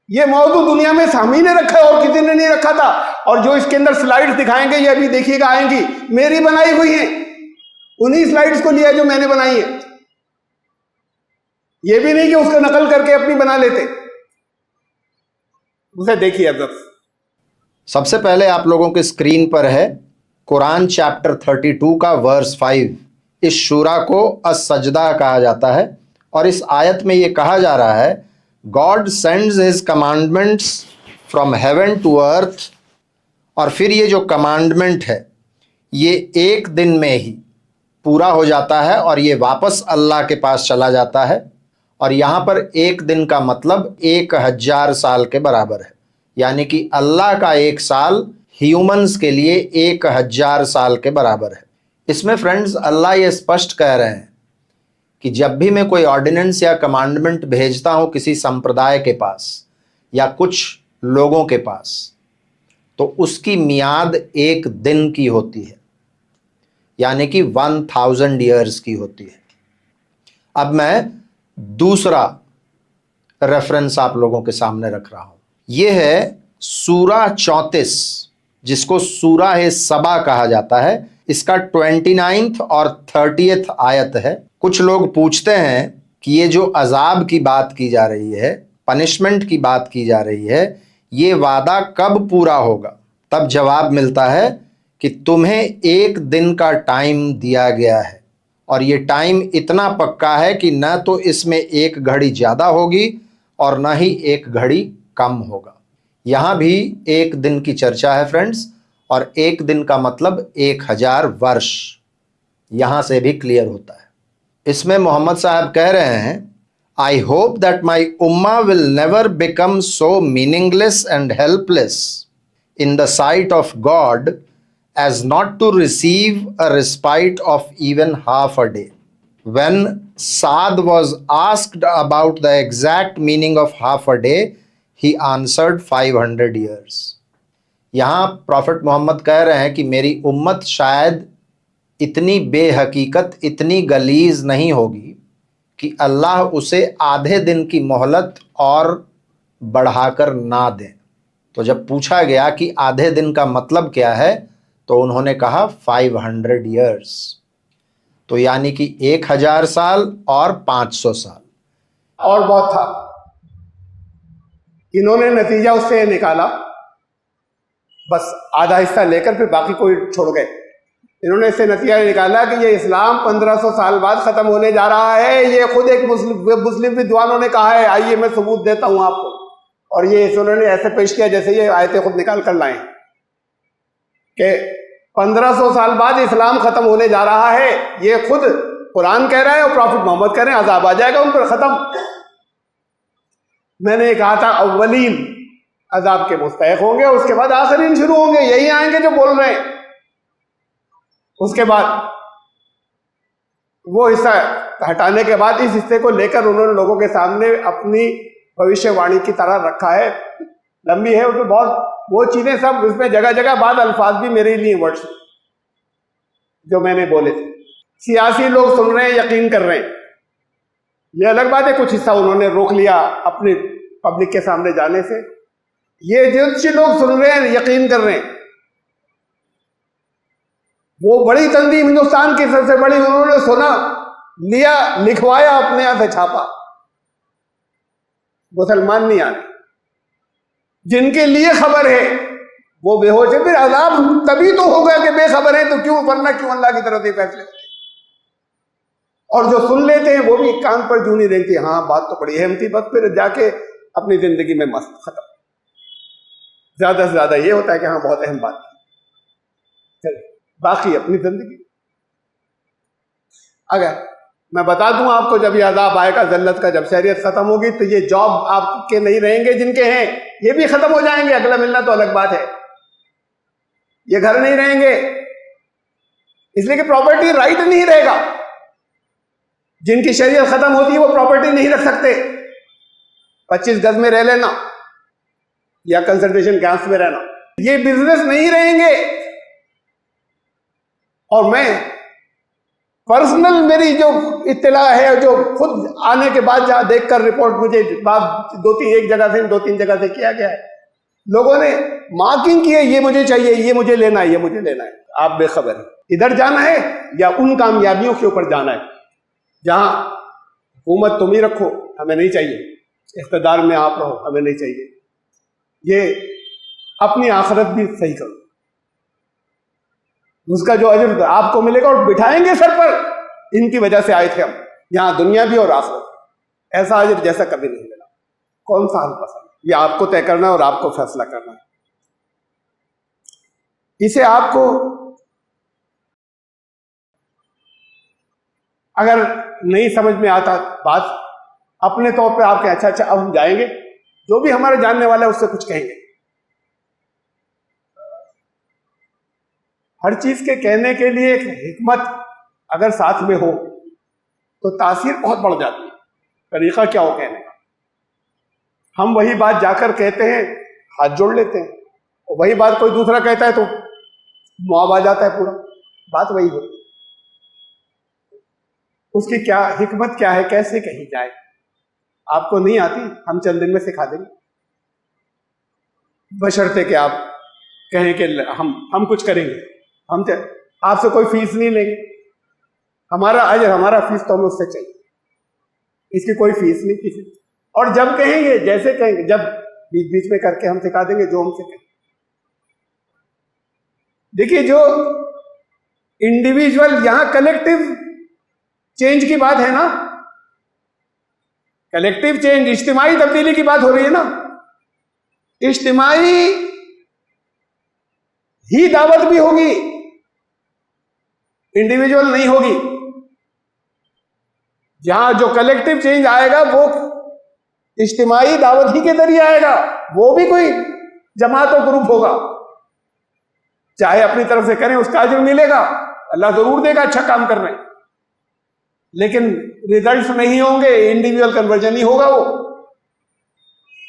ये मौजूद दुनिया में सामी ने रखा है और किसी ने नहीं रखा था। और जो इसके अंदर स्लाइड्स दिखाएंगे ये अभी देखिएगा आएंगी, मेरी बनाई हुई है, उन्हीं स्लाइड्स को लिया जो मैंने बनाई है। ये भी नहीं कि उसको नकल करके अपनी बना लेते। उसे देखिए अब। सबसे पहले आप लोगों के स्क्रीन पर है कुरान चैप्टर 32 का वर्स 5। इस शूरा को अस-सजदा कहा जाता है और इस आयत में यह कहा जा रहा है, God sends his commandments from heaven to earth. और फिर ये जो कमांडमेंट है ये एक दिन में ही पूरा हो जाता है और ये वापस अल्लाह के पास चला जाता है। और यहाँ पर एक दिन का मतलब 1000 साल के बराबर है, यानी कि अल्लाह का एक साल ह्यूमंस के लिए 1000 साल के बराबर है। इसमें फ्रेंड्स अल्लाह ये स्पष्ट कह रहे हैं कि जब भी मैं कोई ऑर्डिनेंस या कमांडमेंट भेजता हूं किसी संप्रदाय के पास या कुछ लोगों के पास, तो उसकी मियाद एक दिन की होती है, यानी कि 1000 ईयर्स की होती है। अब मैं दूसरा रेफरेंस आप लोगों के सामने रख रहा हूं। यह है सूरा 34, जिसको सूरा सबा कहा जाता है। इसका 29 और 30 आयत है। कुछ लोग पूछते हैं कि ये जो अजाब की बात की जा रही है, पनिशमेंट की बात की जा रही है, ये वादा कब पूरा होगा? तब जवाब मिलता है कि तुम्हें एक दिन का टाइम दिया गया है, और ये टाइम इतना पक्का है कि न तो इसमें एक घड़ी ज्यादा होगी और न ही एक घड़ी कम होगा। यहां भी एक दिन की चर्चा है फ्रेंड्स, और एक दिन का मतलब 1000 वर्ष, यहां से भी क्लियर होता है। इसमें मोहम्मद साहब कह रहे हैं, I hope that my Umma will never become so meaningless and helpless in the sight of God as not to receive a respite of even half a day. When Saad was asked about the exact meaning of half a day, he answered 500 years. यहाँ प्रॉफिट मोहम्मद कह रहे हैं कि मेरी उम्मत शायद इतनी बेहकीकत, इतनी गलीज नहीं होगी कि अल्लाह उसे आधे दिन की मोहलत और बढ़ाकर ना दें। तो जब पूछा गया कि आधे दिन का मतलब क्या है, तो उन्होंने कहा 500 years, तो यानी कि 1000 साल और 500 साल। और बहुत था। इन्होंने नतीजा उससे निकाला, बस आधा हिस्सा लेकर फिर बाकी कोई छोड़ गए। इन्होंने इससे नतीजा निकाला कि ये इस्लाम 1500 साल बाद खत्म होने जा रहा है। ये खुद एक मुस्लिम विद्वानों ने कहा है, आइए मैं सबूत देता हूं आपको। और ये उन्होंने ऐसे पेश किया जैसे ये आयतें खुद निकाल कर लाए कि 1500 साल बाद इस्लाम खत्म होने जा रहा है। ये खुद कुरान कह रहा है और प्रॉफिट मोहम्मद कह रहे हैं अजाब आ जाएगा उन पर, खत्म। मैंने कहा था अव्वलीन अजाब के मुस्तहिक होंगे, उसके बाद आखिरीन शुरू होंगे, यही आएंगे जो बोल रहे हैं। उसके बाद वो हिस्सा हटाने के बाद इस हिस्से को लेकर उन्होंने लोगों के सामने अपनी भविष्यवाणी की तरह रखा है। लंबी है, उसमें बहुत वो चीजें सब, उसमें जगह जगह बाद अल्फाज भी मेरे लिए वर्ड्स जो मैंने बोले थे। सियासी लोग सुन रहे हैं, यकीन कर रहे हैं, ये अलग बात है। कुछ हिस्सा उन्होंने रोक लिया अपनी पब्लिक के सामने जाने से। ये जो लोग सुन रहे हैं, यकीन कर रहे हैं, वो बड़ी तंजीम हिंदुस्तान की सबसे बड़ी, उन्होंने सुना, लिया, लिखवाया, अपने यहां से छापा। मुसलमान नहीं आने, जिनके लिए खबर है वो बेहोश है। फिर अजाब तभी तो होगा कि बेखबर है, तो क्यों, वरना क्यों अल्लाह की तरफ से फैसले होते हैं। और जो सुन लेते हैं वो भी कान पर जूं नहीं देखती, हाँ बात तो बड़ी अहम थी, बस फिर जाके अपनी जिंदगी में मस्त, खत्म। ज्यादा से ज्यादा ये होता है कि हाँ बहुत अहम बात थी, बाकी अपनी जिंदगी। अगर मैं बता दूं आपको, जब ये अजाब आएगा जन्नत का, जब शरीयत खत्म होगी, तो ये जॉब आपके नहीं रहेंगे जिनके हैं, ये भी खत्म हो जाएंगे। अगला मिलना तो अलग बात है। ये घर नहीं रहेंगे, इसलिए कि प्रॉपर्टी राइट नहीं रहेगा। जिनकी शरीयत खत्म होती है वो प्रॉपर्टी नहीं रख सकते। 25 गज में रह लेना या कंसल्टेशन कैंप्स में रहना, ये बिजनेस नहीं रहेंगे। और मैं पर्सनल, मेरी जो इत्तला है, जो खुद आने के बाद जहां देखकर रिपोर्ट मुझे बात एक दो तीन जगह से किया गया है, लोगों ने मार्किंग की है, ये मुझे चाहिए, ये मुझे लेना है, ये मुझे लेना है। आप बेखबर हैं, इधर जाना है या उन कामयाबियों के ऊपर जाना है जहां हुकूमत तुम ही रखो, हमें नहीं चाहिए, इख्तिदार में आप रहो, हमें नहीं चाहिए। ये अपनी आखिरत भी सही करो, उसका जो अजर आपको मिलेगा, और बिठाएंगे सर पर, इनकी वजह से आए थे हम यहां, दुनिया भी और आखिरत। ऐसा अजर जैसा कभी नहीं मिला। कौन सा हल पसंद, ये आपको तय करना है और आपको फैसला करना है। इसे आपको अगर नहीं समझ में आता बात, अपने तौर पे आपके अच्छा अब हम जाएंगे, जो भी हमारे जानने वाला है उससे कुछ कहेंगे। हर चीज के कहने के लिए एक हिकमत अगर साथ में हो तो तासीर बहुत बढ़ जाती है। तरीका क्या हो कहने का, हम वही बात जाकर कहते हैं, हाथ जोड़ लेते हैं, और वही बात कोई दूसरा कहता है तो मुआब आ जाता है पूरा, बात वही होती है। उसकी क्या हिकमत क्या है, कैसे कही जाए, आपको नहीं आती, हम चंद दिन में सिखा देंगे, बशर्ते कि आप कहें कि हम कुछ करेंगे। हम आपसे कोई फीस नहीं लेंगे, हमारा अजर, हमारा फीस तो हमें उससे चाहिए, इसकी कोई फीस नहीं किसी। और जब कहेंगे, जैसे कहेंगे, जब बीच बीच में करके हम सिखा देंगे जो हमसे कहें। देखिए, जो इंडिविजुअल, यहां कलेक्टिव चेंज की बात है ना, कलेक्टिव चेंज, इज्तिमाई तब्दीली की बात हो रही है ना। इज्तिमाई ही दावत भी होगी, इंडिविजुअल नहीं होगी। जहां जो कलेक्टिव चेंज आएगा वो इज्तिमाई दावत ही के जरिए आएगा, वो भी कोई जमात और ग्रुप होगा। चाहे अपनी तरफ से करें, उसका अजर मिलेगा, अल्लाह जरूर देगा अच्छा काम कर रहे हैं, लेकिन रिजल्ट्स नहीं होंगे, इंडिविजुअल कन्वर्जन ही होगा वो,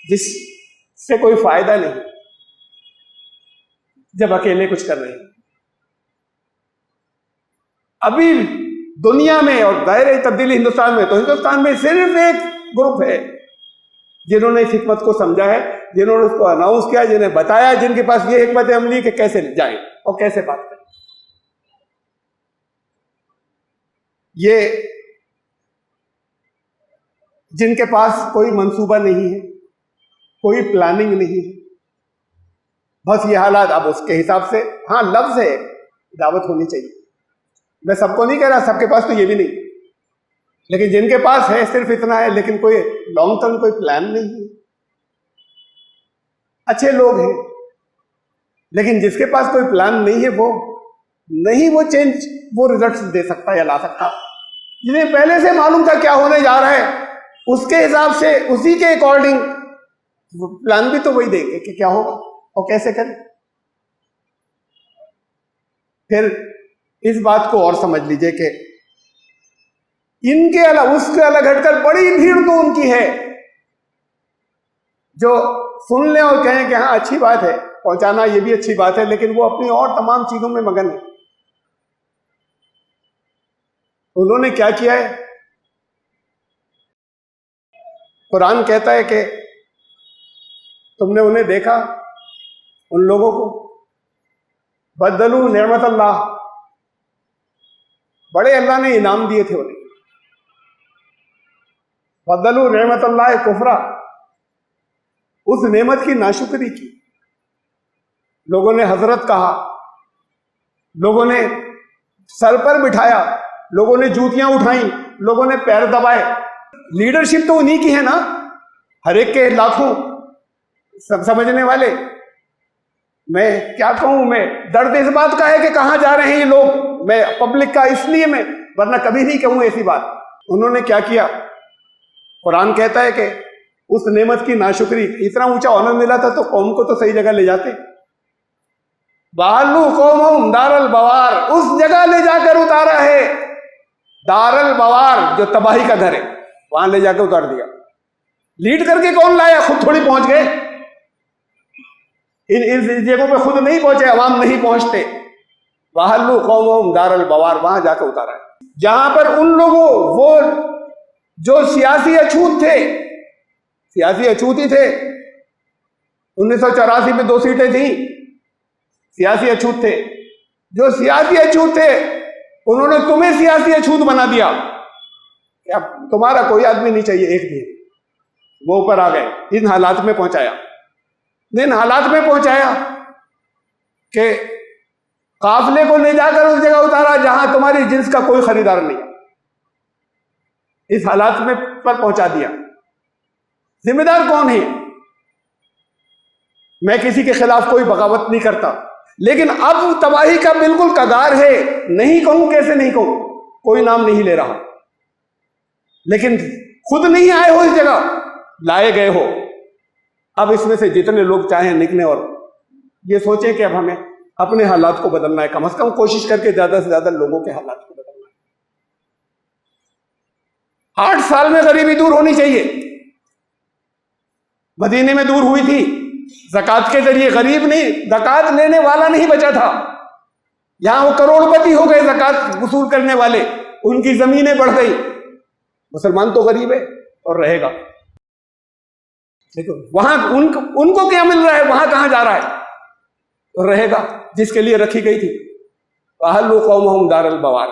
जिससे कोई फायदा नहीं जब अकेले कुछ कर रहे हैं। अभी दुनिया में और दायरे तब्दीली हिंदुस्तान में, तो हिंदुस्तान में सिर्फ एक ग्रुप है जिन्होंने इस हिकमत को समझा है, जिन्होंने उसको अनाउंस किया, जिन्हें बताया, जिनके पास ये हिकमत अमली कि कैसे जाए और कैसे बात करें। ये जिनके पास कोई मंसूबा नहीं है, कोई प्लानिंग नहीं है, बस ये हालात, अब उसके हिसाब से, हाँ लफ्ज है, दावत होनी चाहिए, मैं सबको नहीं कह रहा, सबके पास तो ये भी नहीं, लेकिन जिनके पास है सिर्फ इतना है, लेकिन कोई लॉन्ग टर्म कोई प्लान नहीं है। अच्छे लोग हैं, लेकिन जिसके पास कोई प्लान नहीं है, वो चेंज, वो रिजल्ट दे सकता या ला सकता। जिन्हें पहले से मालूम था क्या होने जा रहा है, उसके हिसाब से, उसी के अकॉर्डिंग प्लान भी तो वही देंगे कि क्या होगा और कैसे करें। फिर इस बात को और समझ लीजिए कि इनके अलग, उसके अलग हटकर बड़ी भीड़ तो उनकी है जो सुन ले और कहें कि हाँ अच्छी बात है, पहुंचाना ये भी अच्छी बात है, लेकिन वो अपनी और तमाम चीजों में मगन है। उन्होंने क्या किया है? कुरान कहता है कि तुमने उन्हें देखा, उन लोगों को, बदलू नेमत अल्लाह, बड़े अल्लाह ने इनाम दिए थे उन्हें, बदलू नेमत अल्लाह कुफरा, उस नेमत की नाशुक्री की। लोगों ने हजरत कहा, लोगों ने सर पर बिठाया, लोगों ने जूतियां उठाई, लोगों ने पैर दबाए। लीडरशिप तो उन्हीं की है ना, हर एक के लाखों सब समझने वाले। मैं क्या कहूं, मैं दर्द इस बात का है कि कहां जा रहे हैं ये लोग, मैं पब्लिक का इसलिए मैं, वरना कभी नहीं कहूं ऐसी बात। उन्होंने क्या किया? कुरान कहता है कि उस नेमत की नाशुक्री, इतना ऊंचा ऑनर मिला था तो कौम को तो सही जगह ले जाते। बालू कौम दारल बवार, उस जगह ले जाकर उतारा है, दारल बवार जो तबाही का घर है, वहां ले जाकर उतार दिया। लीड करके कौन लाया? खुद थोड़ी पहुंच गए, इन जगहों पे खुद नहीं पहुंचे, अवाम नहीं पहुंचते। बाहलू कौम दारल बवार, वहां जाकर उतारा है, जहां पर उन लोगों, वो जो सियासी अछूत थे, सियासी अछूती थे, 1984 में 2 सीटें थी, सियासी अछूत थे। जो सियासी अछूत थे उन्होंने तुम्हें सियासी अछूत बना दिया, अब तुम्हारा कोई आदमी नहीं चाहिए एक भी, वो ऊपर आ गए। इन हालात में पहुंचाया, इन हालात में पहुंचाया कि काफिले को ले जाकर उस जगह उतारा जहां तुम्हारी जिन्स का कोई खरीदार नहीं, इस हालात में पर पहुंचा दिया। जिम्मेदार कौन है? मैं किसी के खिलाफ कोई बगावत नहीं करता, लेकिन अब तबाही का बिल्कुल कगार है। नहीं कहूं, कैसे नहीं कहूं, कोई नाम नहीं ले रहा, लेकिन खुद नहीं आए हो इस जगह, लाए गए हो। अब इसमें से जितने लोग चाहें निकले और ये सोचें कि अब हमें अपने हालात को बदलना है, कम से कम कोशिश करके ज्यादा से ज्यादा लोगों के हालात को बदलना है। 8 साल में गरीबी दूर होनी चाहिए। मदीने में दूर हुई थी ज़कात के जरिए, गरीब नहीं, ज़कात लेने वाला नहीं बचा था। यहां वो करोड़पति हो गए ज़कात वसूल करने वाले, उनकी जमीनें बढ़ गई। मुसलमान तो गरीब है और रहेगा। देखो वहां उनको क्या मिल रहा है, वहां कहां जा रहा है? तो रहेगा जिसके लिए रखी गई थी, अहलु कौमहुम दारल बवार,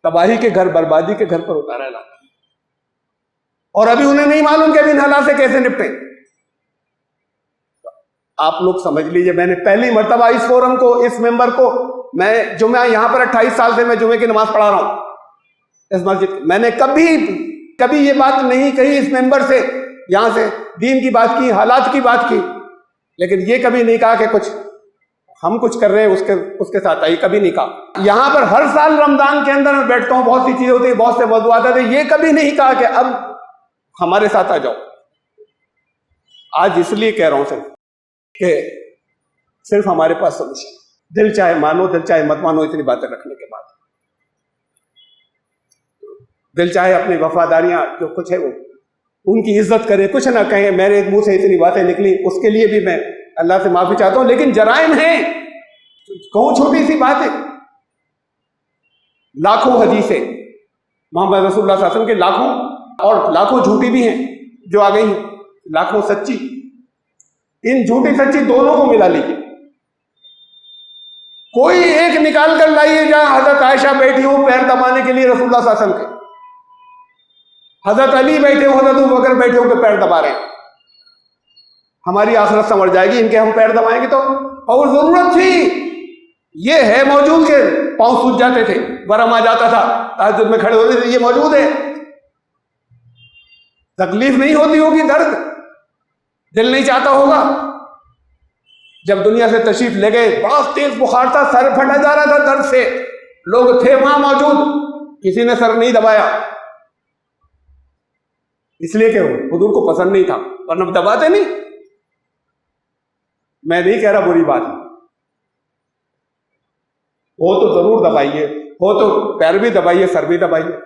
तबाही के घर, बर्बादी के घर पर उतारा ला। और अभी उन्हें नहीं मालूम कि अभी इन हालात से कैसे निपटे। आप लोग समझ लीजिए, मैंने पहली मर्तबा इस फोरम को, इस मेंबर को, मैं जुम्मा यहां पर 28 साल से मैं जुम्मे की नमाज पढ़ा रहा हूं इस मस्जिद, मैंने कभी ये बात नहीं कही इस मेंबर से, यहां से दीन की बात की, हालात की बात की, लेकिन ये कभी नहीं कहा कि कुछ हम कुछ कर रहे हैं उसके साथ आई, कभी नहीं कहा। यहां पर हर साल रमजान के अंदर मैं बैठता हूं, बहुत सी चीजें होती है, बहुत से मौजूद आते थे, ये कभी नहीं कहा कि अब हमारे साथ आ जाओ। आज इसलिए कह रहा हूं सिर्फ हमारे पास सोल्यूशन, दिल चाहे मानो दिल चाहे मत मानो, इतनी बातें रखने के बाद दिल चाहे अपनी वफादारियां जो कुछ है वो उनकी इज्जत करे, कुछ ना कहे, मेरे मुंह से इतनी बातें निकली उसके लिए भी मैं अल्लाह से माफी चाहता हूं, लेकिन जराइम है, कहूं छोटी सी बात है, लाखों हदीसें मोहम्मद रसूलुल्लाह सल्लल्लाहु अलैहि वसल्लम के लाखों, और लाखों झूठी भी हैं जो आ गई हैं, लाखों सच्ची, इन झूठी सच्ची दोनों को मिला लीजिए, कोई एक निकाल कर लाइए जहां हजरत आयशा बैठी हो पैर दबाने के लिए रसूलुल्लाह सल्लल्लाहु अलैहि वसल्लम के, हजरत अली बैठे हो, हजरत अबू बकर बैठे हो के पैर दबा रहे हैं, हमारी आखिरत संवर जाएगी इनके हम पैर दबाएंगे तो। और जरूरत थी, ये है मौजूद के पांव सूज जाते थे, गरम आ जाता था, तहज्जुद में खड़े होते थे, ये मौजूद है, तकलीफ नहीं होती होगी, दर्द दिल नहीं चाहता होगा। जब दुनिया से तशरीफ ले गए, बहुत तेज बुखार था, सर फटा जा रहा था दर्द से, लोग थे वहां मौजूद, किसी ने सर नहीं दबाया, इसलिए कि हुजूर को पसंद नहीं था, वरना दबाते नहीं। मैं नहीं कह रहा बुरी बात है, हो तो जरूर दबाइए, हो तो पैर भी दबाइए, सर भी दबाइए,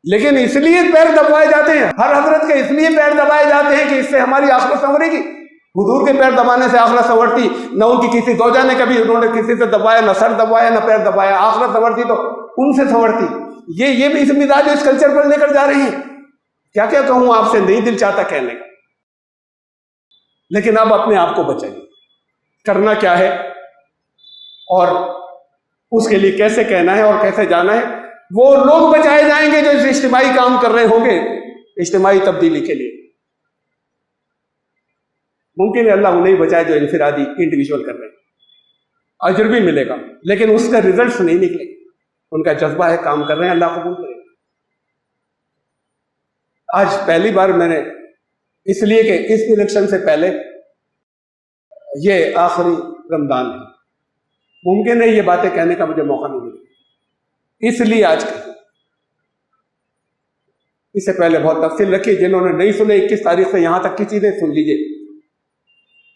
लेकिन इसलिए पैर दबाए जाते हैं, हर हजरत के इसलिए पैर दबाए जाते हैं कि इससे हमारी आखिरत संवरेगी। हुजूर के पैर दबाने से आखिरत संवरती, न उनकी किसी दौजा ने कभी उन्होंने किसी से दबाया, न सर दबाया, न पैर दबाया, आखिरत संवरती तो उनसे संवरती। ये भी इस मिजाज इस कल्चर पर लेकर जा रहे हैं। क्या क्या कहूं आपसे, नहीं दिल चाहता कहने का, लेकिन अब अपने आप को बचाइए, करना क्या है और उसके लिए कैसे कहना है और कैसे जाना है। वो लोग बचाए जाएंगे जो इस इज्तिमाई काम कर रहे होंगे, इज्तिमाई तब्दीली के लिए। मुमकिन है अल्लाह उन्हें बचाए जो इनफिरादी इंडिविजुअल कर रहे हैं, अजर भी मिलेगा, लेकिन उसका रिजल्ट नहीं निकलेगा, उनका जज्बा है, काम कर रहे हैं, अल्लाह कबूल करेगा। आज पहली बार मैंने, इसलिए कि इस इलेक्शन से पहले ये आखिरी रमजान है, मुमकिन है ये बातें कहने का मुझे मौका नहीं मिला, इसलिए आज कही। इससे पहले बहुत तफसील रखी, जिन्होंने नहीं सुने 21 तारीख से यहां तक की चीजें सुन लीजिए,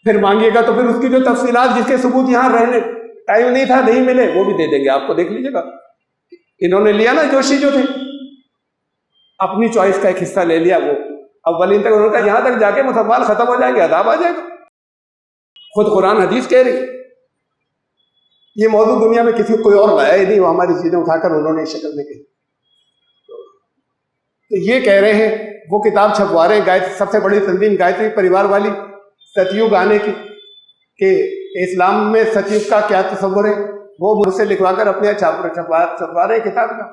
फिर मांगिएगा तो फिर उसकी जो तफसीलात, जिसके सबूत यहां रहने टाइम नहीं था, नहीं मिले, वो भी दे देंगे आपको, देख लीजिएगा। इन्होंने लिया ना जोशी जो थे, अपनी चॉइस का एक हिस्सा ले लिया, वो अव्वलीन तक उन्होंने कहा यहां तक जाके मुसलमान खत्म हो जाएंगे, अदाब आ जाएगा, खुद कुरान हदीस कह रही। ये मौजूद दुनिया में किसी कोई और लाया ही नहीं, वो हमारी चीजें उठाकर उन्होंने इस शक्ल में कही। तो ये कह रहे हैं, वो किताब छपवा रहे हैं, गायत्री, सबसे बड़ी तंजीम गायत्री परिवार वाली, सतयुग आने की, कि इस्लाम में सतयुग का क्या तस्वुर है, वो मुझसे लिखवाकर अपने छपवा रहे हैं किताब का।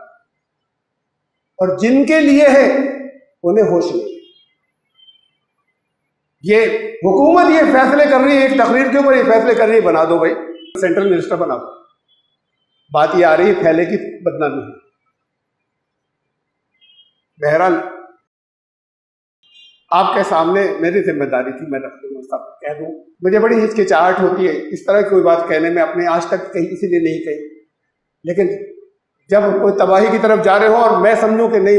और जिनके लिए है उन्हें होश नहीं। ये हुकूमत ये फैसले कर रही है, एक तकरीर के ऊपर ये फैसले कर रही है, बना दो भाई सेंट्रल मिनिस्टर बना दो, बात ये आ रही है फैले की बदनामी। बहरहाल आपके सामने मेरी जिम्मेदारी थी, मैं रख दूंगा, सब कह दूं। मुझे बड़ी हिचकिचाहट होती है इस तरह की कोई बात कहने में, अपने आज तक कहीं इसीलिए नहीं कही, लेकिन जब कोई तबाही की तरफ जा रहे हो और मैं समझूं कि नहीं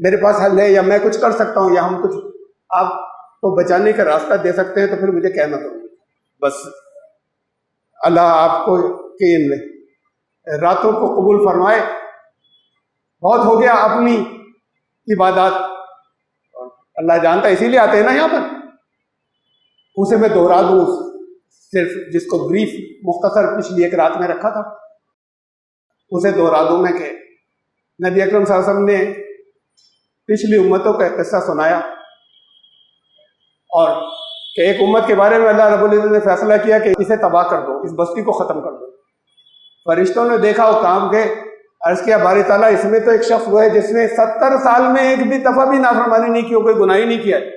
मेरे पास हल है, या मैं कुछ कर सकता हूं, या हम कुछ आपको बचाने का रास्ता दे सकते हैं, तो फिर मुझे कहना पड़ेगा। बस अल्लाह आपको के इन रातों को कबूल फरमाए। बहुत हो गया अपनी इबादत, अल्लाह जानता, इसीलिए आते हैं ना यहाँ पर। उसे मैं दोहरा दूं, सिर्फ जिसको ब्रीफ मुख्तसर पिछली एक रात में रखा था, उसे दोहरा दूं मैं कि नबी अकरम सल्लल्लाहु अलैहि वसल्लम ने पिछली उम्मतों का किस्सा सुनाया और कि एक उम्मत के बारे में अल्लाह रब्बुल इज़्ज़त ने फैसला किया कि इसे तबाह कर दो, इस बस्ती को ख़त्म कर दो। फरिश्तों ने देखा वो काम के, अर्ज़ किया बारी ताला इसमें तो एक शख्स वो है जिसने 70 साल में एक भी दफ़ा भी नाफरमानी नहीं की, कोई गुनाह ही नहीं किया है,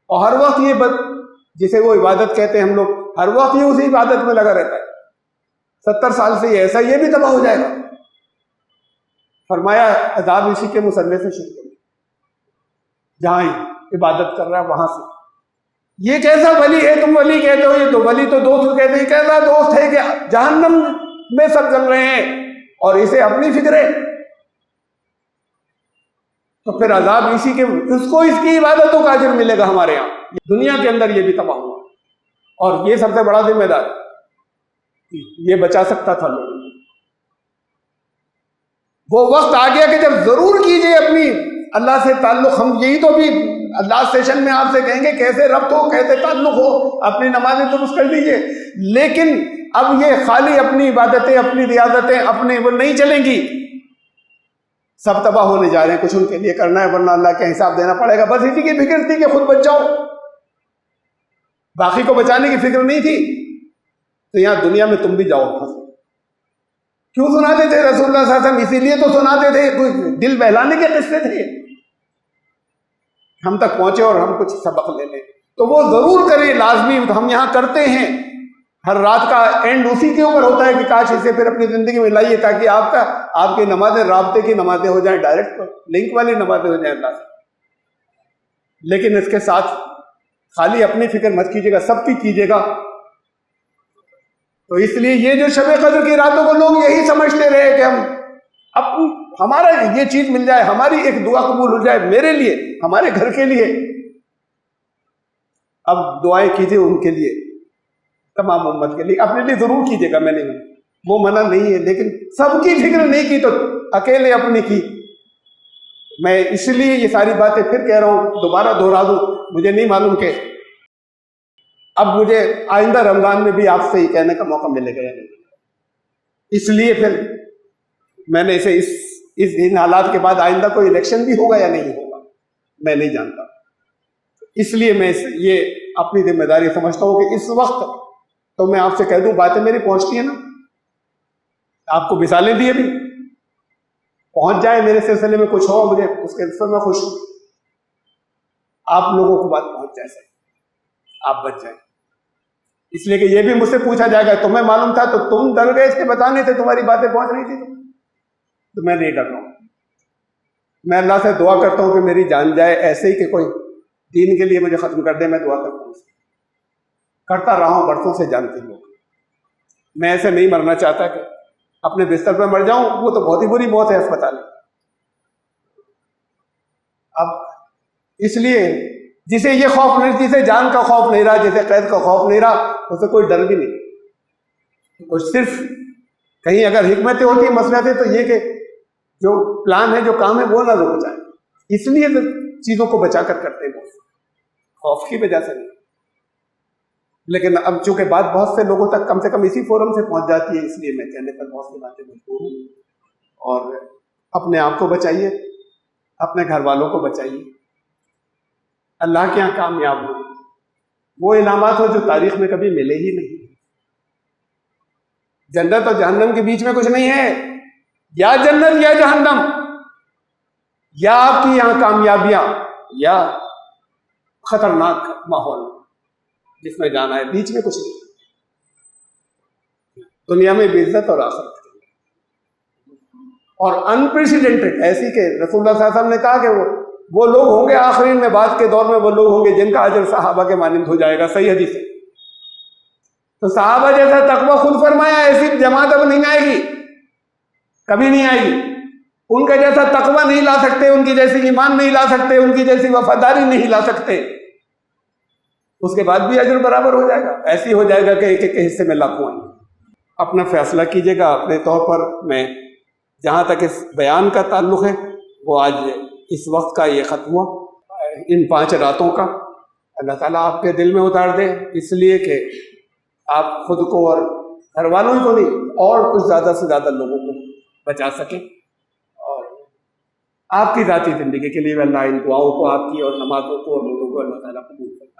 और हर वक्त ये जिसे वो इबादत कहते हैं हम लोग, हर वक्त ये उसी इबादत में लगा रहता है, 70 साल से ये ऐसा, ये भी तबाह हो जाएगा। फरमाया अज़ाब इसी के मुसल्ले से शुरू करो, जहाँ इबादत कर रहा है वहां से। ये कैसा वली है, तुम वली कहते हो, ये तो वली तो दोस्त कहते हैं, कैसा दोस्त है कि जहन्नम में सब जल रहे हैं और इसे अपनी फिक्र है। तो फिर अजाब इसी के, उसको इसकी इबादतों का अजर मिलेगा हमारे यहाँ। दुनिया के अंदर ये भी तबाह हुआ, और ये सबसे बड़ा जिम्मेदार ये बचा सकता था लोग। वो वक्त आ गया कि जब जरूर कीजिए अपनी अल्लाह से ताल्लुक। हम यही तो भी लास्ट सेशन में आपसे कहेंगे कैसे रब्त हो, कैसे ताल्लुक हो, अपनी नमाजें दुरुस्त कर दीजिए। लेकिन अब ये खाली अपनी इबादतें, अपनी रियादतें अपने वो नहीं चलेंगी, सब तबाह होने जा रहे हैं। कुछ उनके लिए करना है, वरना अल्लाह का हिसाब देना पड़ेगा। बस इसी की फिक्र थी कि खुद बच जाओ, बाकी को बचाने की फिक्र नहीं थी। तो यहां दुनिया में तुम भी जाओ फंसे। क्यों सुनाते थे रसूलुल्लाह सल्लल्लाहु अलैहि वसल्लम? इसीलिए तो सुनाते थे, कोई दिल बहलाने के किस्से थे, हम तक पहुंचे और हम कुछ सबक ले लें। तो वो जरूर करें, लाजमी हम यहां करते हैं। हर रात का एंड उसी के ऊपर होता है कि काश इसे फिर अपनी जिंदगी में लाइए, ताकि आपकी नमाजें राब्ते की नमाजें हो जाएं, डायरेक्ट लिंक वाली नमाजें हो जाएं अल्लाह से। लेकिन इसके साथ खाली अपनी फिक्र मत कीजिएगा, सबकी कीजिएगा। तो इसलिए ये जो शब कद्र की रातों को लोग यही समझते रहे कि हमारा ये चीज मिल जाए, हमारी एक दुआ कबूल हो जाए, मेरे लिए, हमारे घर के लिए। अब दुआएं कीजिए उनके लिए, तमाम उम्मत के लिए, अपने लिए जरूर कीजिएगा, मैंने वो मना नहीं है, लेकिन सबकी फिक्र नहीं की तो अकेले अपनी की। मैं इसलिए ये सारी बातें फिर कह रहा हूं, दोबारा दोहरा दूं, मुझे नहीं मालूम कि अब मुझे आइंदा रमजान में भी आपसे ही कहने का मौका मिलेगा या नहीं। इसलिए फिर मैंने इसे इन हालात के बाद आइंदा कोई इलेक्शन भी होगा या नहीं होगा मैं नहीं जानता। इसलिए मैं ये अपनी जिम्मेदारी समझता हूं कि इस वक्त तो मैं आपसे कह दूं, बातें मेरी पहुंचती है ना, आपको मिसालें दी अभी, पहुंच जाए मेरे सिलसिले में कुछ हो, मुझे उसके पर मैं खुश हूं। आप लोगों को बात पहुंच जाए, आप बच जाए। इसलिए कि ये भी मुझसे पूछा जाएगा, तुम्हें मालूम था तो तुम डर गए इसके बताने से, तुम्हारी बातें पहुंच रही थी तो मैं नहीं डर रहा हूं। मैं अल्लाह से दुआ करता हूं कि मेरी जान जाए, ऐसे ही कि कोई दीन के लिए मुझे खत्म कर दे। मैं दुआ करता हूं, करता रहा हूं बरसों से, जानते लोग। मैं ऐसे नहीं मरना चाहता कि अपने बिस्तर पर मर जाऊं, वो तो बहुत ही बुरी मौत है अस्पताल में। अब इसलिए जिसे ये खौफ नहीं, जिसे जान का खौफ नहीं रहा, जिसे कैद का खौफ नहीं रहा, उसे कोई डर भी नहीं। तो सिर्फ कहीं अगर हिकमतें होती, मसलहतें, तो ये कि जो प्लान है, जो काम है, वो ना रुक जाए। इसलिए तो चीजों को बचा कर करते हैं, खौफ की वजह से नहीं। लेकिन अब चूंकि बात बहुत से लोगों तक कम से कम इसी फोरम से पहुंच जाती है, इसलिए मैं कहने पर बहुत सी बातें मजबूर हूं। और अपने आप को बचाइए, अपने घर वालों को बचाइए, अल्लाह के यहाँ कामयाब हो। वो इनामात हो जो तारीख में कभी मिले ही नहीं। जन्नत और जहन्नम के बीच में कुछ नहीं है, या जन्नत या जहन्नम, या आपकी यहां कामयाबियां या खतरनाक माहौल जिसमें जाना है, बीच में कुछ नहीं। दुनिया में भी इज्जत और आखिरत और अनप्रेसिडेंटेड, ऐसी के रसूलुल्लाह सल्लल्लाहु अलैहि वसल्लम ने कहा कि वो लोग होंगे आखिरीन में, बाद के दौर में वो लोग होंगे जिनका अजर सहाबा के मानिंद हो जाएगा। सही हदीस है। तो सहाबा जैसा तकवा खुद फरमाया, ऐसी जमात अब नहीं आएगी, कभी नहीं आएगी। उनका जैसा तकवा नहीं ला सकते, उनकी जैसी ईमान नहीं ला सकते, उनकी जैसी वफादारी नहीं ला सकते। उसके बाद भी अजर बराबर हो जाएगा। ऐसी हो जाएगा कि एक एक हिस्से में लाखों आएंगे। अपना फैसला कीजिएगा अपने तौर पर। मैं जहां तक इस बयान का ताल्लुक है, वो आज इस वक्त का ये ख़त्म हुआ, इन 5 रातों का अल्लाह ताला आपके दिल में उतार दे, इसलिए कि आप खुद को और घर वालों को नहीं, और कुछ ज़्यादा से ज़्यादा लोगों को बचा सकें। और आपकी ज़ाती ज़िंदगी के लिए अल्लाह इन दुआओं को, आपकी और नमाजों को और लोगों को अल्लाह ताला कबूल करे।